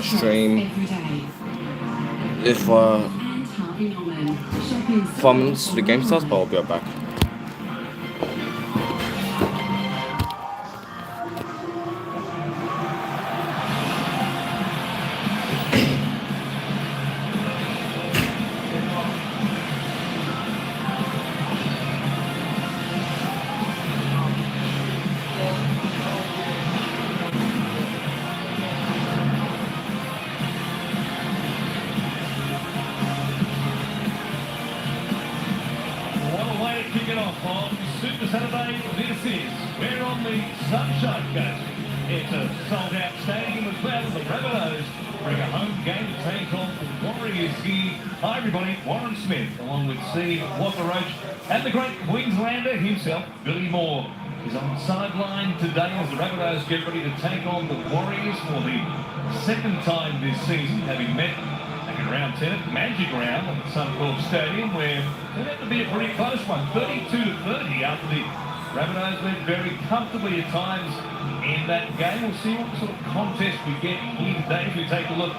stream if 4 minutes the game starts, but I'll be right back. Sunshine Coast. It's a sold-out stadium as well. The Rabbitohs bring a home game to take on the Warriors here. Hi everybody, Warren Smith, along with Steve Walker-Roach and the great Queenslander himself, Billy Moore, is on the sideline today as the Rabbitohs get ready to take on the Warriors for the second time this season, having met back in round 10 at Magic Round at the Suncorp Stadium, where it turned out to be a pretty close one, 32-30 after the Rabbitohs led very comfortably at times in that game. We'll see what sort of contest we get here today as we take a look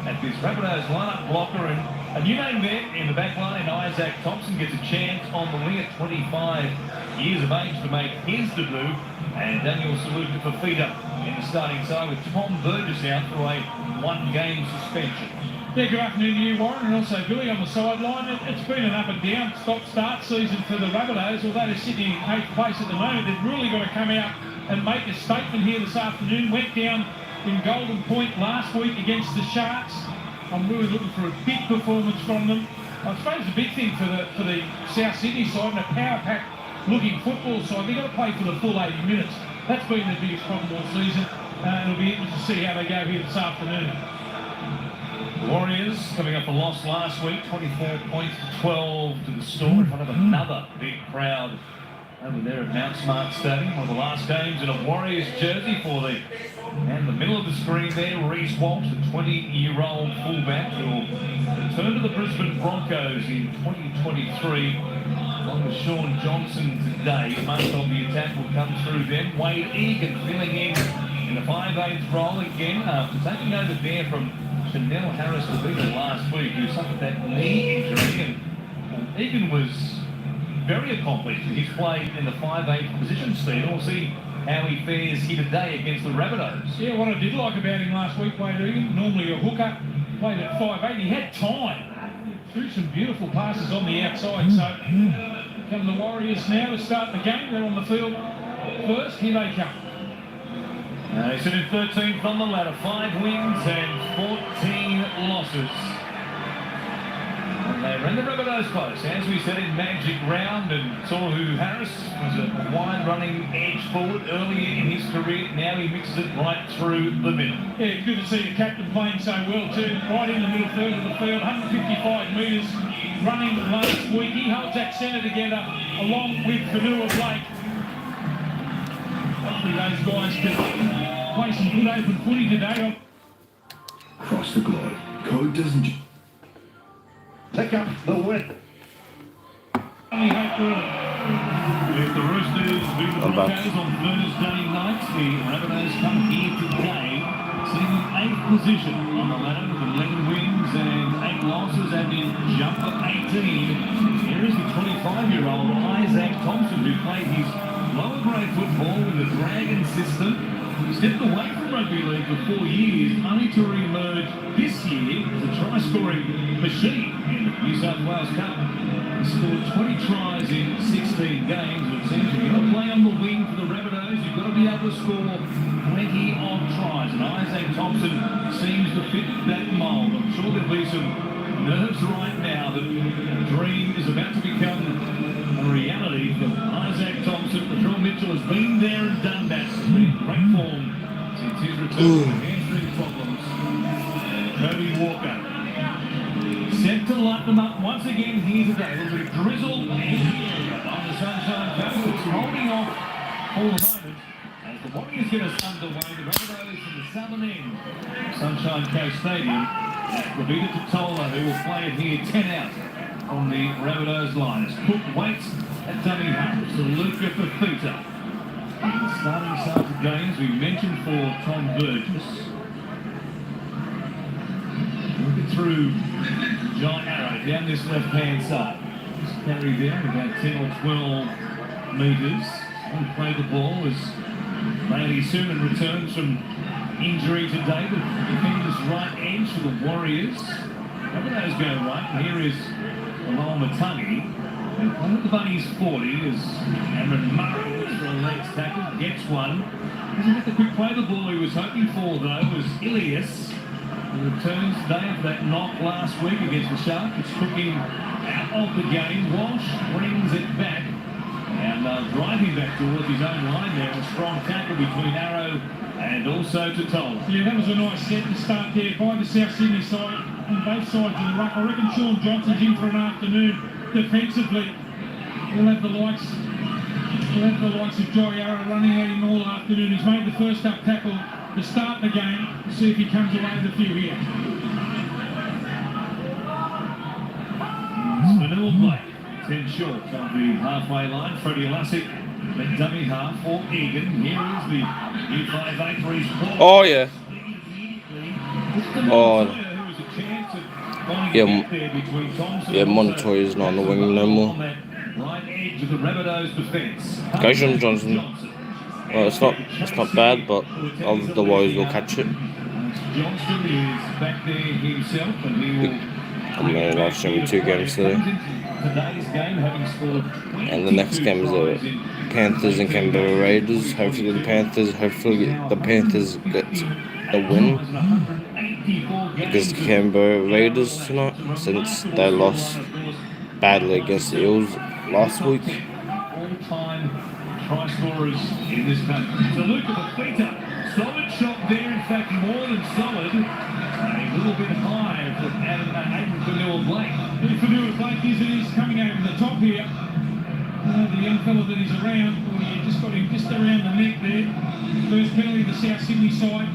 at this Rabbitohs lineup blocker. And a new name there in the back line, Isaac Thompson, gets a chance on the wing at 25 years of age to make his debut. And Daniel Saluka Fafita in the starting side with Tom Burgess out for a one-game suspension. Yeah, good afternoon to you, Warren, and also Billy on the sideline. It's been an up and down stop-start season for the Rabbitohs. Although they're sitting in 8th place at the moment, they've really got to come out and make a statement here this afternoon. Went down in Golden Point last week against the Sharks. I'm really looking for a big performance from them. I suppose the big thing for the South Sydney side and a power-packed looking football side, they've got to play for the full 80 minutes. That's been the biggest problem all season, and it'll be interesting to see how they go here this afternoon. Warriors coming up a loss last week, 24 points to 12 to the Storm in front of another big crowd over there at Mount Smart Stadium. One of the last games in a Warriors jersey for the man in the middle of the screen there, Reece Walsh, the 20-year-old fullback who will return to the Brisbane Broncos in 2023. Along with Sean Johnson today, most of the attack will come through them. Wade Egan filling in the 5/8 role again after taking over there from Chanel Harris the leader last week, who suffered that knee injury, and Egan was very accomplished. He's played in the 5/8 position, Steve. We'll see how he fares here today against the Rabbitohs. Yeah, what I did like about him last week, Wade Egan, normally a hooker, played at 5/8. He had time, threw some beautiful passes on the outside. So come the Warriors now to start the game. They're on the field first. Here they come. They sit in 13th on the ladder, 5 wins and 14 losses. And they ran the Rabbitohs close, as we said, in Magic Round, and saw who Harris was a wide-running edge forward earlier in his career. Now he mixes it right through the middle. Yeah, good to see the captain playing so well too. Right in the middle third of the field, 155 metres running last week. He holds that centre together along with Vanua Blake. Hopefully those guys can play some good open footy today. Across the globe, code doesn't pick up the win. Only hope for If the Roosters beat the Broncos on Thursday night, the Rabbitohs come here today, sitting in 8th position on the ladder with 11 wins and 8 losses, and in jumper 18. Here is the 25-year-old Isaac Thompson, who played his lower grade football with the Dragon system. He stepped away from rugby league for 4 years, only to re-emerge this year as a try-scoring machine in the New South Wales Cup. He scored 20 tries in 16 games. It seems if you've got to play on the wing for the Rabbitohs, you've got to be able to score plenty of tries. And Isaac Thompson seems to fit that mould. I'm sure there'll be some nerves right now that a dream is about to become a reality for Isaac Thompson. Latrell Mitchell has been there and done that. He's been in great form since his return from hamstring problems. Cody Walker set to light them up once again here today. A little bit of drizzle and on the Sunshine Coast. It's holding off for the moment as the Warriors get us underway. The Rabbitohs from the southern end of Sunshine Coast Stadium. Rabbitohs Totola, who will play it here 10 out on the Rabbitohs line. As Cook waits at dummy half. Saluka Fafita. In the starting start of games, we mentioned for Tom Burgess. through Giant Arrow down this left-hand side. Just carry down about 10 or 12 metres. And play the ball as Bailey Suman returns from injury today. The defenders right edge for the Warriors. Rabbitohs go right. Here is Alon Matangi. And one of the Bunnies 40 is Cameron Murray looks for a legs tackle, gets one. Doesn't get the quick play the ball he was hoping for though was Ilias. He returns today after that knock last week against the Sharks, which took him out of the game. Walsh brings it back and driving back towards his own line there. A strong tackle between Arrow and also Totola. Yeah, that was a nice set to start there by the South Sydney side on both sides of the ruck. I reckon Sean Johnson's in for an afternoon defensively. We'll have the likes of Joey Arrow running at him all afternoon. He's made the first up tackle to start the game. We'll see if he comes away with a few here. It's Manila Blake, 10 short of the halfway line. Freddie Lussick, the dummy half for Egan. Here is the U58 for his ball. Oh, yeah. Oh. Yeah, Montoya is not on the wing no more. Right edge of the Rabbitohs defence. Go Sean Johnson. Well, it's not bad, but the Warriors will catch it. Johnston is back there himself, and he will. I'm going to live stream 2 games today. Today's game, having scored. And the next game is the Panthers and Canberra Raiders. Hopefully the Panthers get the win against the Canberra Raiders tonight, since they lost badly against the Eels last week. All-time try scorers in this country. So Luca Bafita, solid shot there, in fact more than solid. A little bit high for Aiden Fanua-Blake. Fanua-Blake is coming over the top here. The young fellow that is around, he just got him just around the neck there. First penalty of the South Sydney side.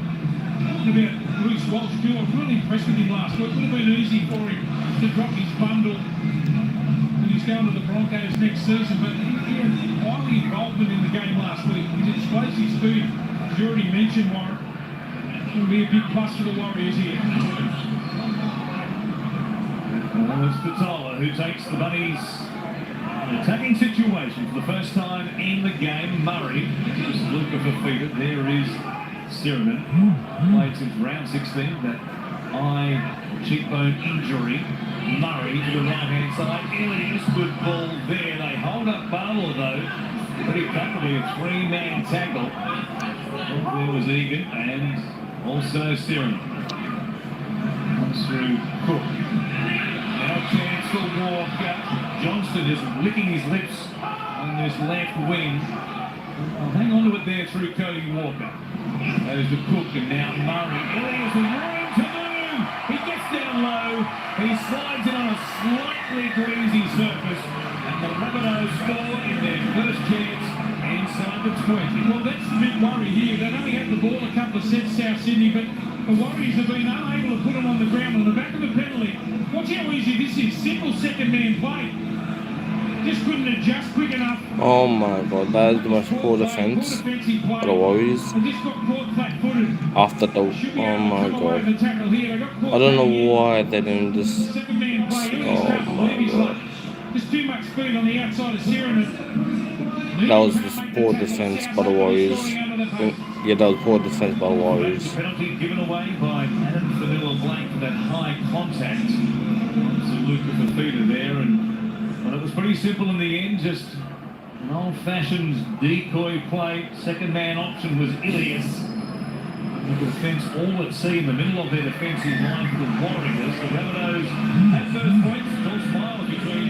About Bruce Walsh too. I was really impressed with him last week. It would have been easy for him to drop his bundle. He's going to the Broncos next season, but he had highly involvement in the game last week. His explosive speed, as you already mentioned, Warren, will be a big plus for the Warriors here. Well, it's Totola who takes the Bunnies an attacking situation for the first time in the game. Murray, just Luca Fafita. There is Siriman, played since round 16, that eye cheekbone injury. Murray to the right-hand side. Ilias, good ball there. They hold up Barlow though. Pretty comfortably, a 3-man tackle. There was Egan and also Siriman. Comes through Cook. Now a chance for Walker. Johnston is licking his lips on this left wing. I'll hang on to it there through Cody Walker. There's the Cook and now Murray. Ilias with room to move. He gets down low. He slides in on a slightly greasy surface. And the Rabbitohs score in their first chance inside the 20. Well, that's the big worry here. They've only had the ball a couple of sets, South Sydney, but the Warriors have been unable to put them on the ground on the back of the penalty. Watch how easy this is. Simple second-man play. Just couldn't adjust quick enough. Oh my god, that is the most poor defense for the Warriors. After the, oh my god. I don't know why they didn't just, oh my god. There's too much speed on the outside of Siriman. That was the poor defense by the Warriors. Yeah, that was poor defense by the Warriors. Penalty given away by Adam Fanua-Blake for that high contact. So Luca Fafita there, and well, it was pretty simple in the end, just an old-fashioned decoy play. Second man option was Ilias. The defence all at sea in the middle of their defensive line for the Warriors. The Rabbitohs at first point, still smiles between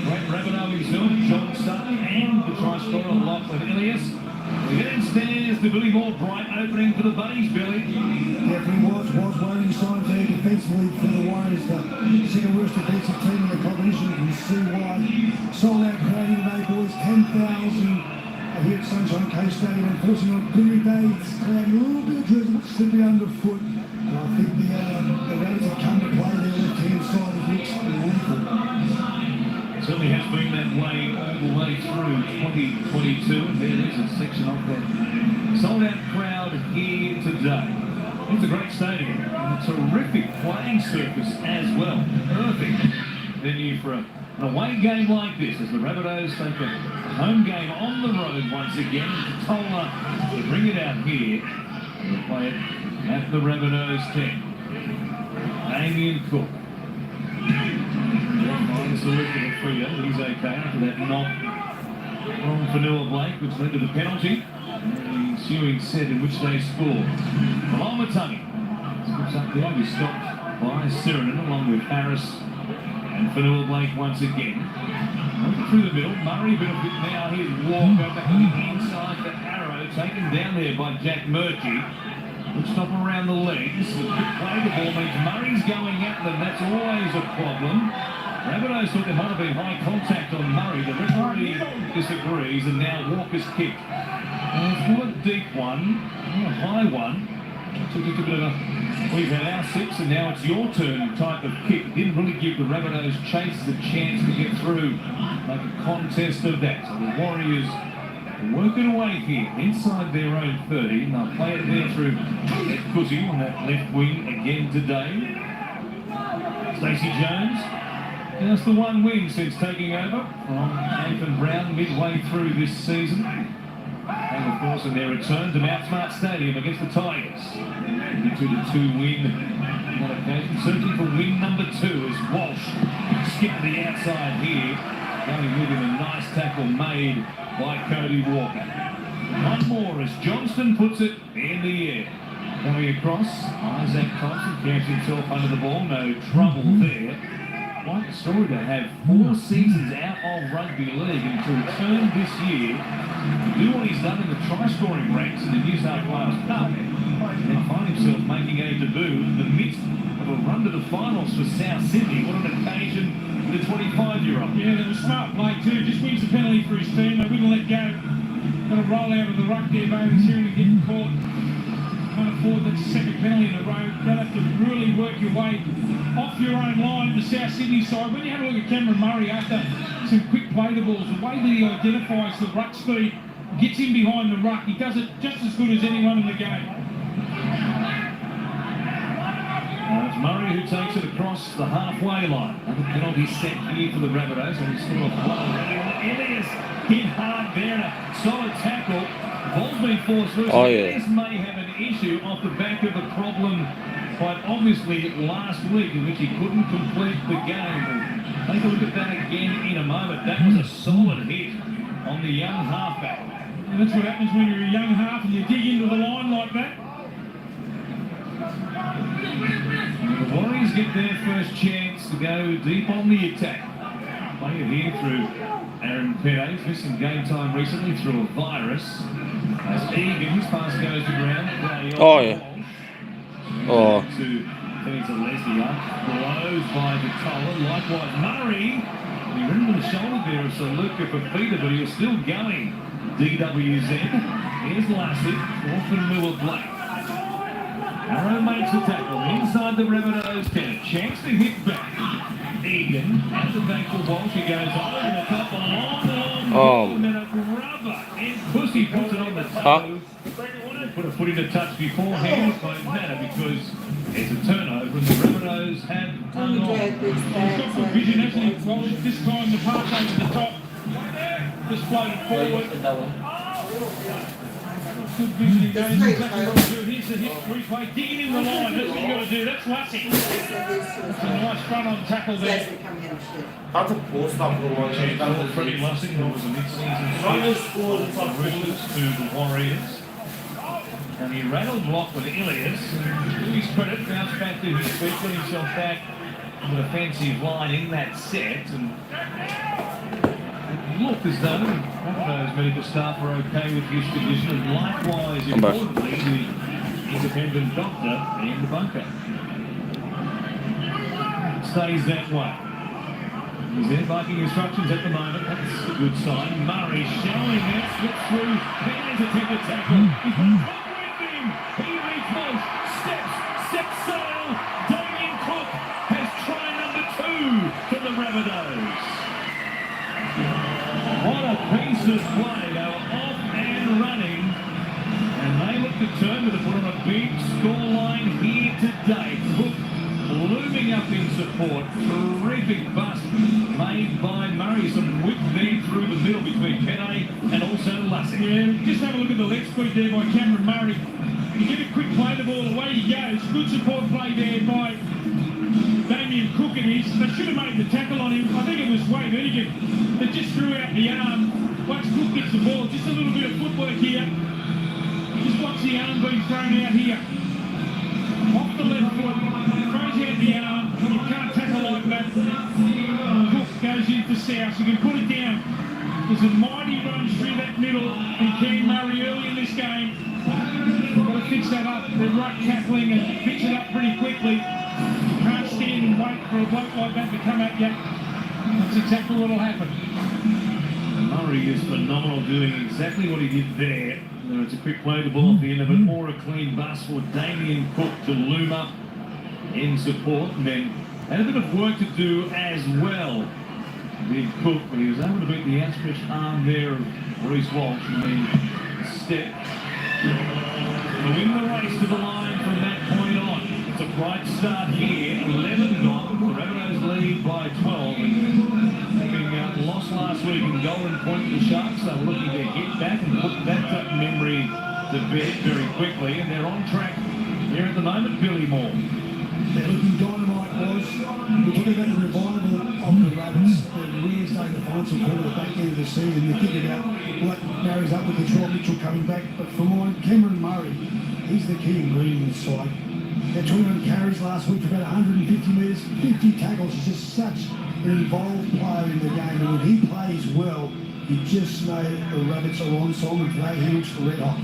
Brett Rabbitoh himself, John Sutton, and the try scorer Lachlan Ilias. The then stands the Billy Moore bright opening for the Bunnies, Billy. Definitely was warning signs there defensively for the Warriors. The second worst defensive team in the competition. You can see why. Sold out crowd today, boys. 10,000 here at Sunshine Coast Stadium. Unfortunately, on a gloomy day, it's crowd a little bit drizzle, slipping underfoot. And I think the Raiders have come to play their left-hand side. It looks lethal. Certainly has been that way all the way through 2022, and there is a section of that sold-out crowd here today. It's a great stadium, and a terrific perfect playing surface as well. Perfect venue for an away game like this as the Rabbitohs take a home game on the road once again. Tola to bring it out here. We'll play it at the Rabbitohs 10. Damien Cook. Minus a look at it for you. He's okay after that knock from Fanua Blake, which led to the penalty. And the ensuing set in which they scored. Malamatangi skips up there. He's stopped by Sirenen along with Harris and Fanua Blake once again. Through the middle, Murray bit of it now. Here's Walker back on the inside for Arrow, taken down there by Jack Murchie. Good stop around the legs. The quick play the ball means Murray's going at them. That's always a problem. Rabbitohs thought there might have been high contact on Murray. The referee disagrees, and now Walker's kick. It's not a deep one, not a high one. Took a bit of a, we've had our six, and now it's your turn type of kick. Didn't really give the Rabbitohs chasers a chance to get through, make a contest of that. So the Warriors working away here inside their own 30, and they'll play it there through Ed Cousy on that left wing again today. Stacey Jones, just the one win since taking over from Nathan Brown midway through this season. And of course in their return to Mount Smart Stadium against the Tigers. Into the 2 win on that occasion, searching for win number 2 as Walsh skipped the outside here. Going with him, a nice tackle made by Cody Walker. One more as Johnston puts it in the air. Coming across, Isaac Thompson camps himself under the ball, no trouble there. Quite a story to have 4 seasons out of rugby league and to return this year to do what he's done in the try-scoring ranks in the New South Wales Cup and find himself making a debut in the midst of a run to the finals for South Sydney. What an occasion for the 25-year-old. Yeah, that was smart play too. Just wins the penalty for his team. They wouldn't let go. Got to roll out of the ruck there, Bailey's here and getting caught. Can't afford that second penalty in a row. You'll have to really work your way off your own line to South Sydney side. When you have a look at Cameron Murray after some quick play the balls, the way that he identifies the ruck speed, gets in behind the ruck, he does it just as good as anyone in the game. It's Murray who takes it across the halfway line. Another penalty set here for the Rabbitohs, and he's still a blow. Elias hit hard there, a solid tackle. Ball's been forced through. Oh, yeah. Elias may have an issue off the back of a problem quite obviously last week in which he couldn't complete the game. We'll take a look at that again in a moment. That was a solid hit on the young halfback. And that's what happens when you're a young half and you dig into the line like that. The Warriors get their first chance to go deep on the attack. Play it here through Aaron Perez, missed some game time recently through a virus. As Egan, his pass goes to ground. Oh, yeah. Oh. To Peter Leslie, blows by Vitola. Likewise, Murray. He ran with the shoulder there of Saluka for Peter, but he was still going. DWZ. Here's Lassie. Off and Miller Blake. Arrow makes the tackle inside the Rabbitohs 10. A chance to hit back. Egan at the back for Walsh. He goes over the top. A long minute rubber. And Pussy puts it on the toe. Put a foot in the touch beforehand. It won't matter because it's a turnover and the Rabbitohs have unlocked. He's got good vision, hasn't he? Walsh, this time the pass over the top. Just floated forward. Good vision again. Exactly what to do. Here's the hit replay. Digging in the line. That's what you got to do. That's Lassie. That's a nice front-on tackle there. That's a post up for one. Freddie Lassie, who was a mid-season Roosters to the Warriors. And he rattled Lachlan Ilias. To his credit, bounced back to his feet, put himself back on the defensive line in that set. And looked as though Rabbitohs medical staff were okay with his condition, and likewise, importantly, the independent doctor in the bunker. Stays that way. He's there barking instructions at the moment. That's a good sign. Murray showing that, slips through. There's a tender tackle. He's got with him. He reflows. Steps sail. Damien Cook has try number 2 for the Rabbitohs. What a piece of play. They were off and running. And they look determined to put on a big scoreline here today. Cook looming up in support. Terrific bust made by Murray. Some whip there through the middle between Penne and also Lassie. Yeah, just have a look at the leg speed there by Cameron Murray. You get a quick play the ball, away he goes. Good support play there by Damien Cook and his. They should have made the tackle on him. I think it was Wade Egan that just threw out the arm. Once Cook gets the ball, just a little bit of footwork here. Just watch the arm being thrown out here. Off the left foot, throws out the arm. You can't tackle like that. Cook goes in for South. You can put it down. There's a mighty run through that middle in Cam Murray early in this game. Got to fix that up. They're right tackling and fix it up pretty quickly. You can't stand and wait for a bloke like that to come at you. That's exactly what will happen. Murray is phenomenal doing exactly what he did there. It's a quick play the ball at the end of it, or a clean bust for Damien Cook to loom up in support, and then had a bit of work to do as well. Did Cook, but he was able to beat the outstretched arm there of Reece Walsh, and then step to win the race to the line from that point on. It's a bright start here, 11 gone. The Rabbitohs lead by 12. And having lost last week in Golden Point to the Sharks, they were looking to get back and put that memory to bed very quickly. And they're on track here at the moment, Billy Moore. They're looking dynamite, boys. We're talking about the revival of the Rabbits. They're really starting to find some form at the back end of the season. You think about what marries up with Latrell Mitchell coming back. But for mine, Cameron Murray, he's the key ingredient in this side. They had 21 carries last week for about 150 metres, 50 tackles. He's just such an involved player in the game. And when he plays well, you just know the Rabbits are on song and today he looks red hot.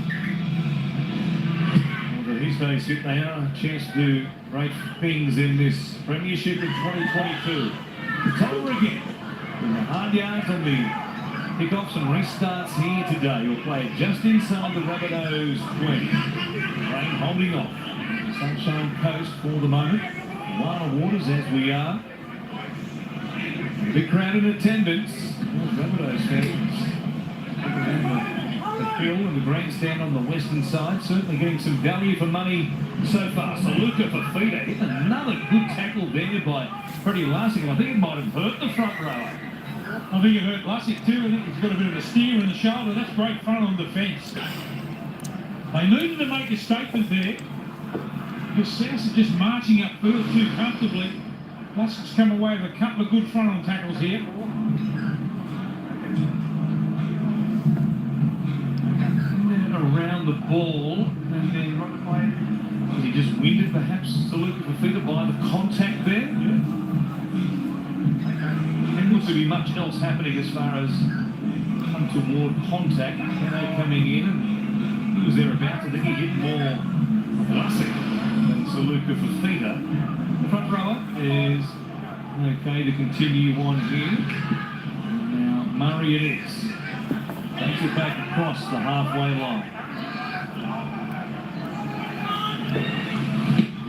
These days, they are a chance to do great things in this premiership in 2022. Toller again, in the hard yards on the kickoffs and restarts here today. We'll play it just inside the Rabbitohs 20. Rain holding off. Sunshine Coast for the moment. Wild Waters as we are. Big crowd in attendance. Rabbitohs fans. The fill and the grandstand on the western side, certainly getting some value for money so far. So Luca Fafita hit another good tackle there by Freddie Lassig. I think it might have hurt the front rower. I think it hurt Lassig too. I think he's got a bit of a steer in the shoulder. That's great fun on defence. They needed to make a statement there because South are just marching up further too comfortably. Lassig's come away with a couple of good front on tackles here. Around the ball, and then was he just winded perhaps Saluka Fafita by the contact there? Yeah. And looks to be much else happening as far as come toward contact. Peno coming in, and he was thereabouts. I think he hit more Lassig than Saluka Fafita. The front rower is okay to continue on here. Now Murray it is. Takes it back across the halfway line.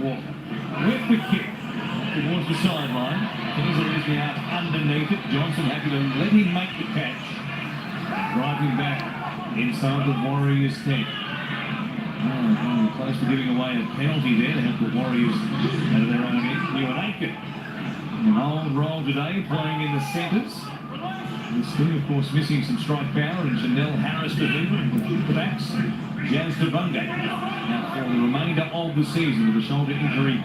Walker. With the kick towards the sideline. Kinsler is now underneath it. Johnson happy to let him make the catch. Driving back inside the Warriors' 10. Close to giving away a penalty there to help the Warriors out of their own end. Ewan Aiken. An old role today, playing in the centres. And still, of course, missing some strike power, and Janelle Harris to Hoover, and the backs, Jazz Devunga. Now for the remainder of the season with a shoulder injury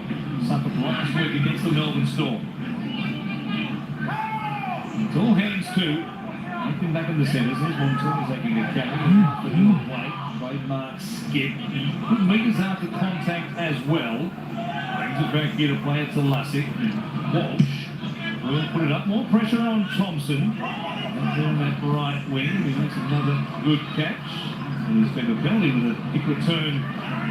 suffered last week against the Melbourne Storm. It's all hands to. Looking back in the centres, there's Montour taking a carry. The little play, trademark skip. Good metres after contact as well. Brings it back here to play it to Lassig. Walsh will put it up. More pressure on Thompson. Down that right wing, he makes another good catch. And he's been a penalty with a kick return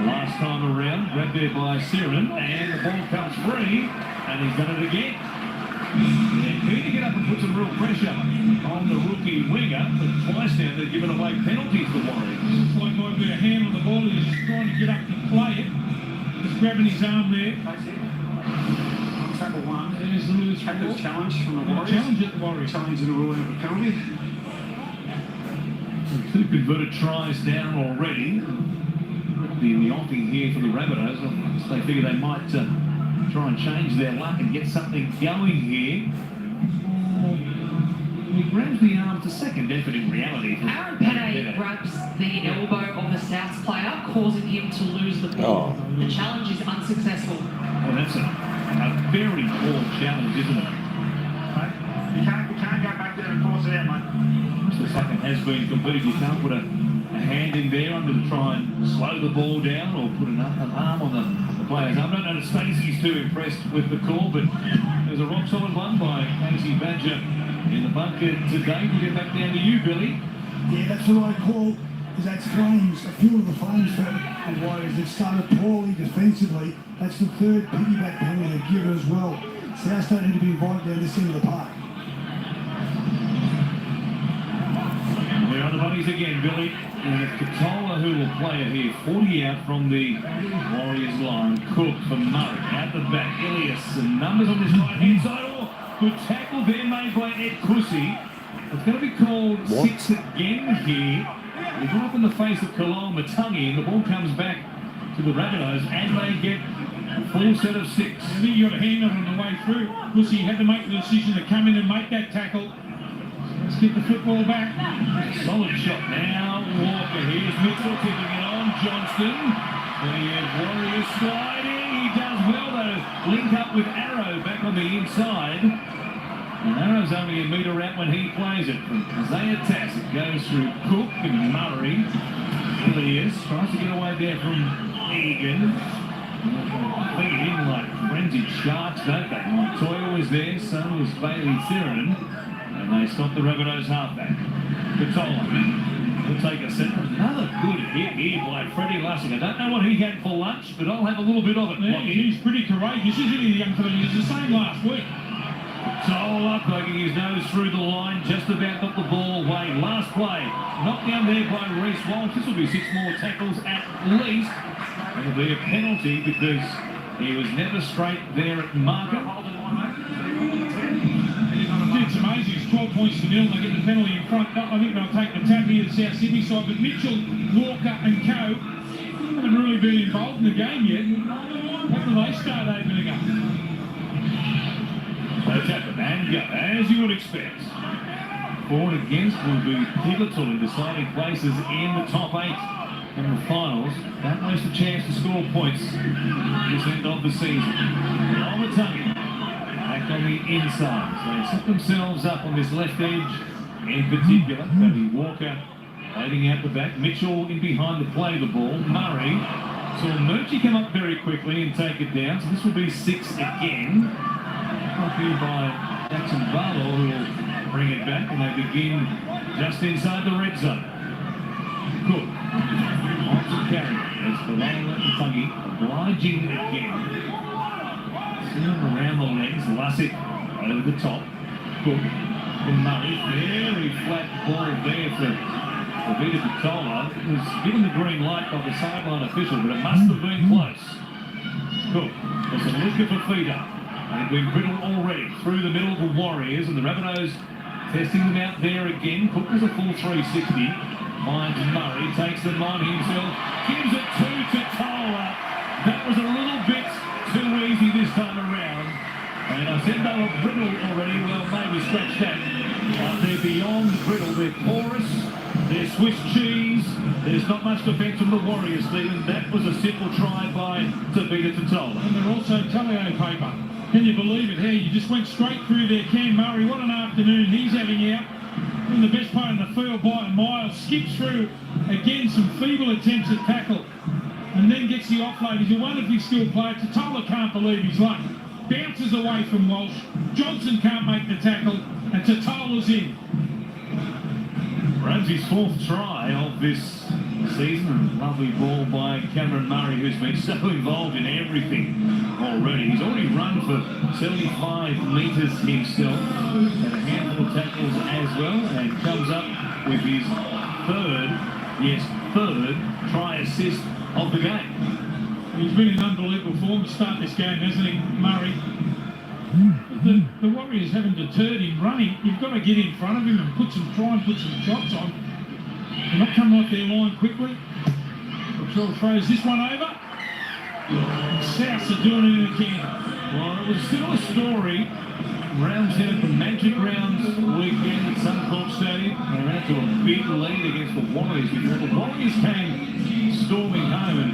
last time around. Grabbed there by Siren, and the ball comes free, and he's done it again. And keen to get up and put some real pressure on the rookie winger, but twice now they've given away penalties to Warriors. Looks like might be a hand on the ball. He's just trying to get up and play it. Just grabbing his arm there. Tackle one. There's the loose Tackle ball. challenge from the Warriors. Challenge at the Warriors. Challenge and a ruling of a penalty. Two converted tries down already. In the offing here for the Rabbitohs. They figure they might try and change their luck and get something going here. He grabs the arm to second effort in reality. Aaron Penne grabs the elbow of the Souths player, causing him to lose the ball. Oh. The challenge is unsuccessful. Well, that's a very poor challenge, isn't it? You can't go back there and force it out, mate. The second has been completed. You can't put a hand in there under to try and slow the ball down or put an arm on the player's arm. I don't know if Stacey's too impressed with the call, but there's a rock solid one by Casey Badger in the bunker today. We'll get back down to you, Billy. Yeah, that's the right call, because that's flames. A few of the flames for the Warriors that started poorly defensively. That's the third piggyback penalty they've given as well. South don't need to be invited down this end of the park. We're on the bunnies again, Billy. And it's Katola who will play it here. 40 out from the Warriors line. Cook for Murray. At the back, Elias. And numbers on this right-hand side. Oh, good tackle there made by Ed Cussy. It's going to be called 6 again here. He's right up in the face of Kaloa Matangi, and the ball comes back to the Rabbitohs, and they get a full set of 6. I think you got a hand on the way through. Pussy had to make the decision to come in and make that tackle. Let's get the football back. Solid shot now. Walker, here's Mitchell tipping it on. Johnston. And he had Warriors sliding. He does well though. Link up with Arrow back on the inside. And Arrow's only a metre out when he plays it. From Isaiah Tass, it goes through Cook and Murray. Elias tries to get away there from Egan. Feed it in like frenzied sharks, don't they? Montoya was there, so was Bailey Theron. And they stop the Rabbitohs halfback. Katola will take a set. Another good hit here by Freddie Lussick. I don't know what he had for lunch, but I'll have a little bit of it. Yeah, he's pretty courageous, isn't he, the young fella? He was the same last week. Katola poking his nose through the line, just about got the ball away. Last play, knocked down there by Reece Walsh. This will be 6 more tackles at least. It'll be a penalty because he was never straight there at marker. It's amazing. It's 12 points to 0. They get the penalty in front. I think they'll take the tap here to South Sydney side. But Mitchell, Walker and Co haven't really been involved in the game yet. When do they start opening up? They tap it and go, as you would expect. For and against will be pivotal in deciding places in the top 8 in the finals. Don't waste a chance to score points this end of the season. Almatangi back on the inside. So they set themselves up on this left edge in particular. That'll be Walker waiting out the back. Mitchell in behind to play the ball. Murray saw Murchie come up very quickly and take it down. So this will be 6 again. Here by Jackson Barlow, who will bring it back, and they begin just inside the red zone. Good. On to carry as Kaloa Matangi obliging again. Sitting around the legs, Lussick over the top. Good. From Murray, very flat ball there for Vita Katola. It was given the green light by the sideline official, but it must have been close. Good. There's a looker for Fida. They've been brittle already through the middle of the Warriors, and the Rabbitohs testing them out there again. Cook was a full 360. Finds Murray, takes them on himself, gives it to Katola. That was a little bit too easy this time around. And I said they were brittle already. Well, maybe scratch that. They're beyond brittle. They're porous. They're Swiss cheese. There's not much defence from the Warriors, Stephen. That was a simple try by Tavita Katola. And they're also Talio paper. Can you believe it? Hey, you just went straight through there. Cam Murray, what an afternoon he's having out. In the best part in the field by a mile. Skips through, again, some feeble attempts at tackle. And then gets the offload. He's a wonderfully skilled player. Katola can't believe his luck. Bounces away from Walsh. Johnson can't make the tackle. And Tatola's in. Ramsey's 4th try of this season. Lovely ball by Cameron Murray, who's been so involved in everything already. He's already run for 75 metres himself, and a handful of tackles as well, and comes up with his third try assist of the game. He's been in unbelievable form to start this game, hasn't he, Murray? The Warriors haven't deterred him running. You've got to get in front of him and try and put some shots on. They're not coming off their line quickly. Patrol throws this one over. Souths are doing it again. Well, it was still a story. Rounds out the Magic Rounds weekend at Suncorp Stadium. They're out to a big lead against the Warriors before the Warriors came storming home, and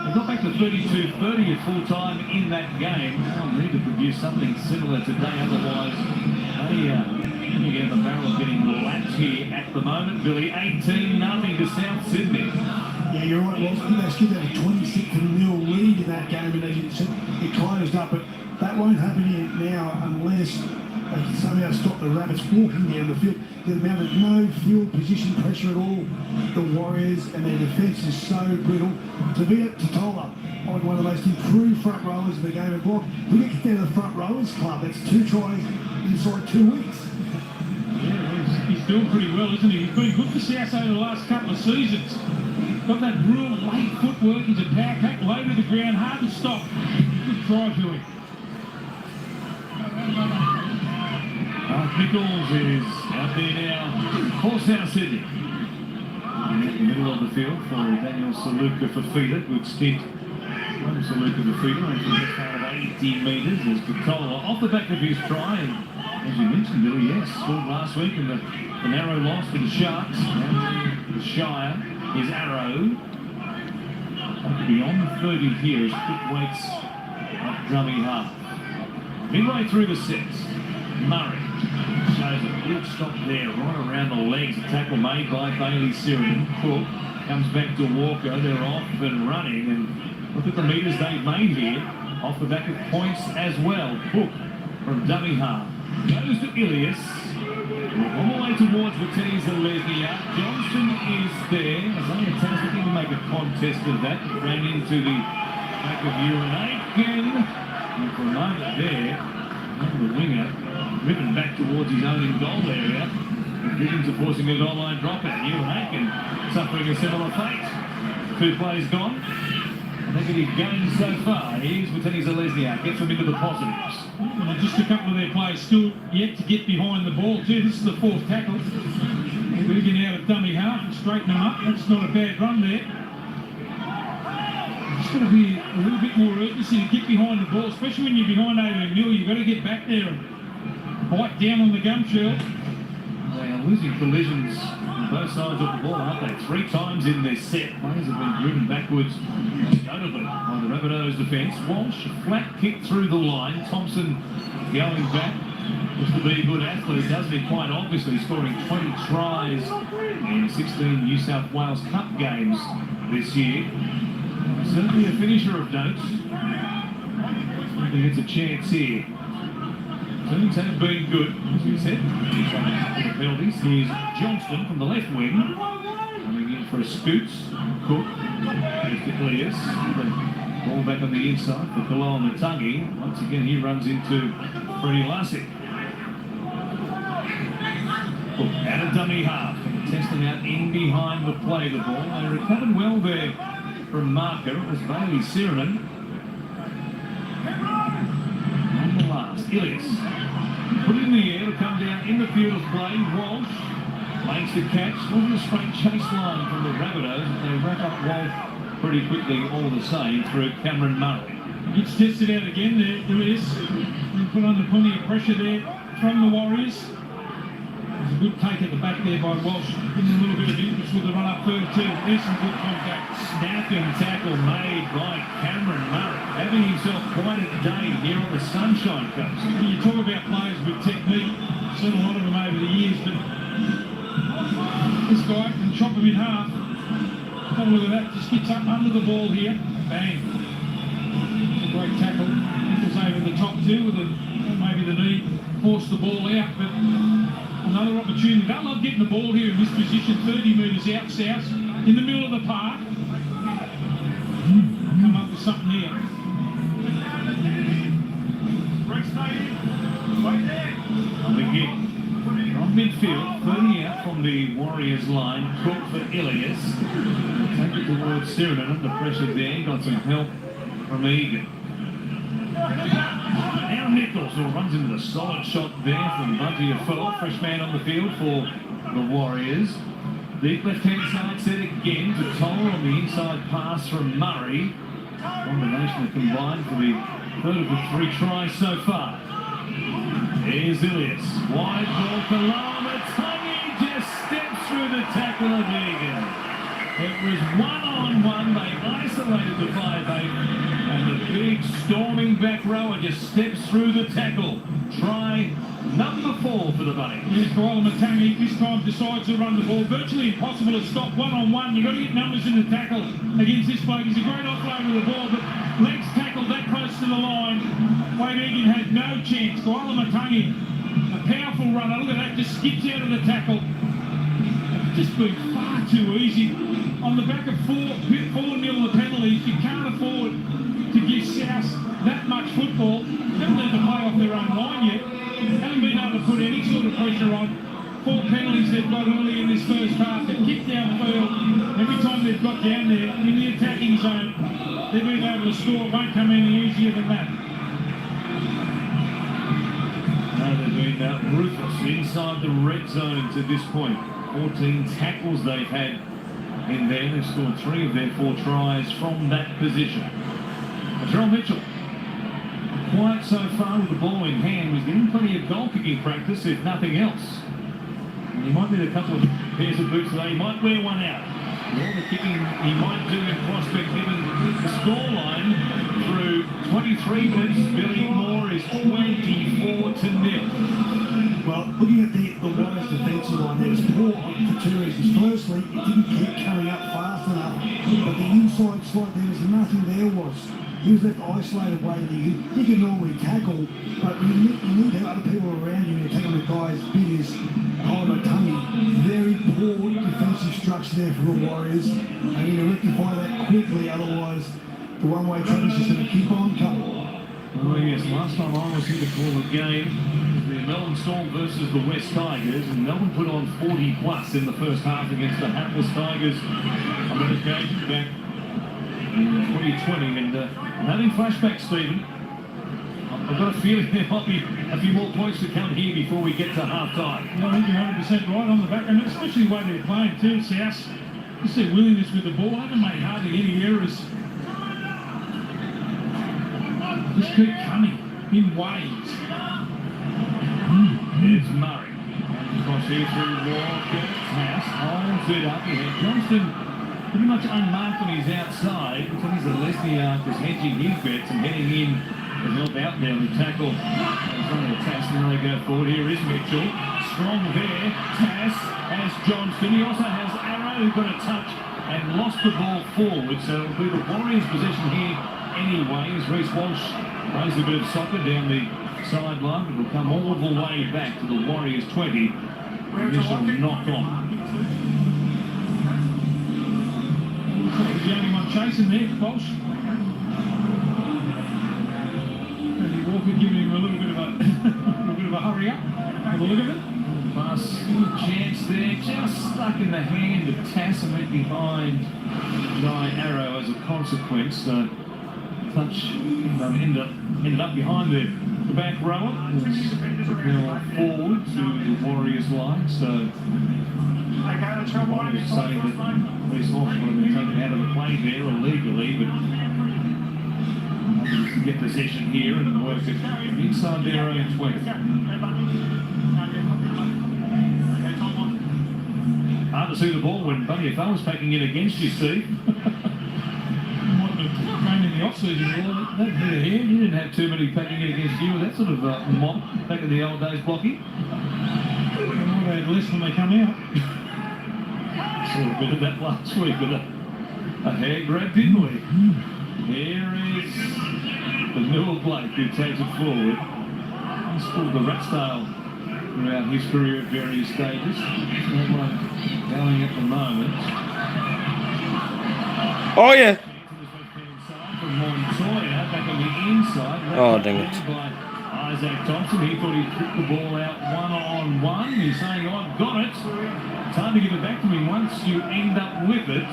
they got back to 32-30 at full time in that game. They'll need to produce something similar today, otherwise they get the barrel of getting lapped here at the moment. Billy, 18-0 to South Sydney. Yeah, you're right, Ross. I think they skipped out a 26-0 lead in that game, and as you said, it closed up. But that won't happen here now unless they can somehow stop the Rabbits walking down the field. There's mounted no field position pressure at all. The Warriors and their defence is so brittle. To be at Totola on one of the most improved front rowers in the game of block, he gets down to the front rowers club. That's 2 tries inside 2 weeks. Yeah, he's doing pretty well, isn't he? He's been good for South over the last couple of seasons. Got that real late footwork. He's a power pack, low to the ground, hard to stop. Good try to him. Nichols is out there now for South Sydney. In the middle of the field for Daniel Saluka Fafita. Good stint from Saluka Fafita. And from just out of 80 metres as Katola off the back of his try. And as you mentioned, Billy, yes, scored last week in the narrow loss to the Sharks. And the Shire is Arrow. Beyond 30 here as Cook waits up dummy half. Midway through the sets, Murray shows a good stop there, right around the legs. A tackle made by Bailey Siren. Cook comes back to Walker. They're off and running, and look at the metres they've made here, off the back of points as well. Cook from dummy half goes to Ilias. On the way towards Vitesse and Lesniak. Johnston is there. Isaiah Towns looking to make a contest of that. Ran into the back of Urinaiken. And for a moment there, the winger driven back towards his own in goal area. Visions are forcing a goal line drop out. Urinaiken suffering a similar fate. 2 plays gone. Negative gains so far. Here's Vitesse Lesniak. Gets them into the positives. Just a couple of their players still yet to get behind the ball too. This is the 4th tackle. They're moving out of dummy half and straighten them up. That's not a bad run there. Just got to be a little bit more urgency to get behind the ball, especially when you're behind 18-0. You've got to get back there and bite down on the gum shell. They are losing collisions on both sides of the ball, aren't they? 3 times in their set. Players have been driven backwards, notably by the Rabbitohs defence. Walsh, a flat kick through the line. Thompson going back. Looks to be a good athlete, doesn't he? Quite obviously, scoring 20 tries in 16 New South Wales Cup games this year. Certainly a finisher of note. I think it's a chance here. Teams have been good, as we said. The penalties. Here's Johnston from the left wing. Coming in for a scoot. Cook. There's the Ilias. Ball back on the inside for Kalo and Matangi. Once again, he runs into Freddie Lassick. Cook out of dummy half. Testing out in behind the play the ball. They recovered well there from Marker. It was Bailey Sirenen. On the last, Ilias. Put it in the air to come down in the field of play. Walsh makes the catch. Wasn't a straight chase line from the Rabbitohs, but they wrap up Walsh pretty quickly all the same through Cameron Murray. Gets tested out again there, Ilias. Put under plenty of pressure there from the Warriors. There's a good take at the back there by Walsh. Getting a little bit of interest with the run up third too. There's some good contact. Snapping tackle made by Cameron Murray. Having himself quite a day here on the Sunshine Coast. You talk about players with technique. Seen a lot of them over the years, but this guy can chop him in half. Have a look at that. Just gets up under the ball here. Bang. It's a great tackle. Nichols over the top too with maybe the knee. Force the ball out, but another opportunity. They love getting the ball here in this position, 30 metres out south, in the middle of the park. Come up with something here. Again, from midfield, 30 out from the Warriors line. Cook for Ilias. Take it towards Sirenen under pressure there. Got some help from Egan. Now Nichols, who runs into the solid shot there from Bunty Afell, fresh man on the field for the Warriors. Deep left-hand side set again to Toller on the inside pass from Murray. Combination of combined for the third of the 3 tries so far. Here's Ilias. Wide ball for Rabbitohs. Just steps through the tackle of Egan. It was one-on-one. They isolated the 5'8", and the big storming back rower just steps through the tackle. Try number 4 for the Bunnies. Here's Rabbitohs. This time decides to run the ball. Virtually impossible to stop one-on-one. You've got to get numbers in the tackle against this bloke. He's a great offload of the ball, but legs tackled that close to the line. Wade Egan had no chance. Rabbitohs, a powerful runner. Look at that, just skips out of the tackle. It's just been far too easy. On the back of 4-0 the penalties, you can't afford to give South that much football. They haven't learned to play off their own line yet. Haven't been able to put any sort of pressure on. 4 penalties they've got early in this first half. They've kicked downfield. Every time they've got down there in the attacking zone, they've been able to score. It won't come any easier than that. No, they've been ruthless inside the red zone to this point. 14 tackles they've had in there. They've scored 3 of their 4 tries from that position. Terrell Mitchell, quiet so far with the ball in hand, was getting plenty of goal kicking practice, if nothing else. And he might need a couple of pairs of boots today. He might wear one out. All the kicking he might do in prospect, given the scoreline through 23 minutes. Billy Moore is 24-0. Well, looking at the Warriors defensive line, there was poor for 2 reasons. Firstly, it didn't keep coming up fast enough, but the inside slot, there was nothing there was. He was left isolated way that he can normally tackle, but you need to have other people around you to tackle the guy as big as Rabbitohs. Very poor defensive structure there for the Warriors. They need to rectify that quickly, otherwise the one-way traffic is just going to keep on coming. Oh yes, last time I was here to call the game, the Melbourne Storm versus the West Tigers, and Melbourne put on 40 plus in the first half against the hapless Tigers on that occasion back in 2020. And I'm having flashbacks, Stephen. I've got a feeling there might be a few more points to come here before we get to half time. Yeah, I think you're 100% right on the back, and especially the way they're playing too, South. Just their willingness with the ball. They haven't made hardly any errors. Just keep coming in waves. It's Murray. Across here through Walker's house. Holds it up. He had Johnston pretty much unmarked on his outside. Until he's the Leslie is hedging his bets and heading in to help out there on the tackle. In front of Tass, and they go forward. Here is Mitchell. Strong there. Tass has Johnston. He also has Arrow, who got a touch and lost the ball forward. So it'll be the Warriors' possession here anyway, as Reece Walsh plays a bit of soccer down the sideline, but it'll come all the way back to the Warriors 20. Initial knock on. He's the only one chasing there, Walsh. Andy Walker giving him a little bit of a hurry up. Have a look at it. Pass, chance there, just stuck in the hand of Tass and went behind Guy Arrow as a consequence. Touch ended up behind the back rower. Now forward to the Warriors line. So Warriors saying that Reece Walsh would have been taken out of the play there illegally, but to get possession here and work it inside their own 20. Hard to see the ball when Bunny was packing in against you, Steve. In the off-season, that bit of hair, You didn't have too many packing in against you with that sort of mob back in the old days, Blocky. they had less when they come out. Saw a bit of that last week with a hair grab, didn't we? Here is the newer bloke who takes it forward. He's pulled the rat style throughout his career at various stages. That one going at the moment. Oh yeah. From Montoya back on the inside. Oh, dang it. By Isaac Thompson. He thought he'd tripped the ball out one-on-one. He's saying, I've got it. Time to give it back to me once you end up with it.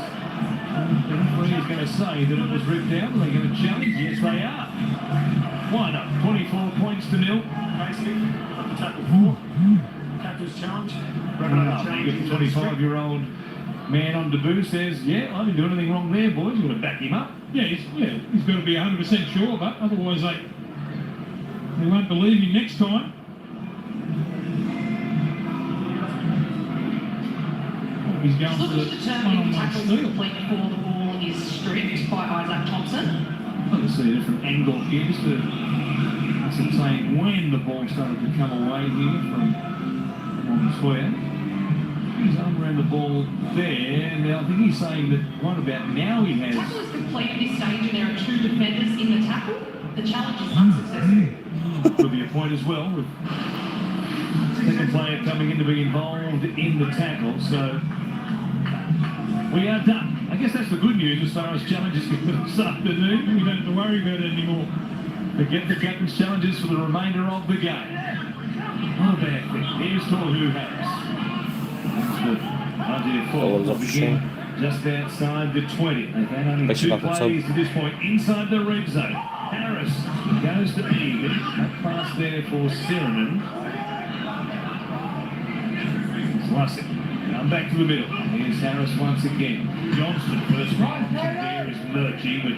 The referee is going to say that it was ripped out. Are they going to challenge? Yes, they are. Why not? 24 points to nil. Basically, tackle 4. Captain's challenge. The 25-year-old man on debut says, yeah, I didn't do anything wrong there, boys. You've got to back him up. he's got to be 100% sure, but otherwise they won't believe him next time. He's going for the Looks determined if one-on-one tackles steal. complete before the ball is stripped by Isaac Thompson. Let's see a different angle here, just to ascertain when the ball started to come away here from Montoya. He's arm around the ball there. Now I think he's saying that right about now he has. Tackle is complete at this stage and there are 2 defenders in the tackle. The challenge is unsuccessful. Could be a point as well, with second player coming in to be involved in the tackle. So we are done. I guess that's the good news as far as challenges go this afternoon. We don't have to worry about it anymore. Forget the captain's challenges for the remainder of the game. Not a bad thing. Here's Tohu Harris. All of Begin just outside the 20. They've had only 2 plays to this point inside the red zone. Harris goes to Egan. That pass there for Sirenen. Classic. Now back to the middle. Here's Harris once again. Johnston, first right there is Murchie, but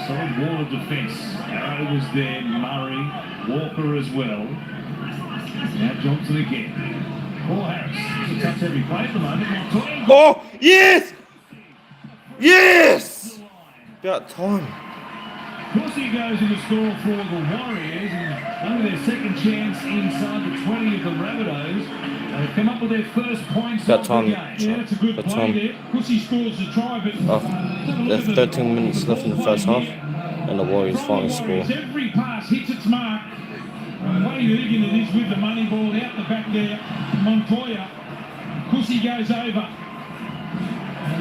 solid wall of defence. Arrow was there, Murray, Walker as well. Now Johnson again. Paul Harris. It's a touch every play at the moment. Oh, yes! Yes! About time. Pussy goes in the score for the Warriors, and only their second chance inside the 20 of the Rabbitohs. They've come up with their first points About of time. the game. Yeah, that's a good play there. Pussy scores the try, but There's 13 minutes left in the first half, and the Warriors finally score. Every pass hits its mark. Way Egan it is with the money ball out the back there. Montoya. Pussy goes over.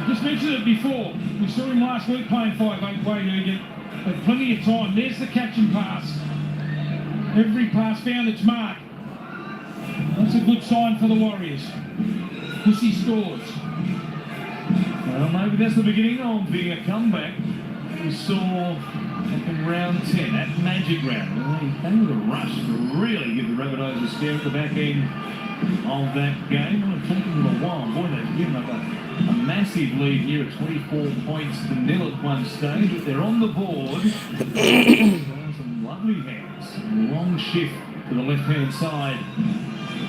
Just mentioned it before. We saw him last week playing 5'8", Wade Egan. But plenty of time. There's the catch and pass. Every pass found its mark. That's a good sign for the Warriors. Pussy scores. Well, maybe that's the beginning of being a comeback. We saw back in round 10, that magic round. Well, they came with a rush to really give the Rabbitohs a scare at the back end of that game. Well, it's taken them a while. Boy, they've given up a massive lead here at 24 points to 0 at one stage. But they're on the board. Some lovely hands. Long shift to the left-hand side.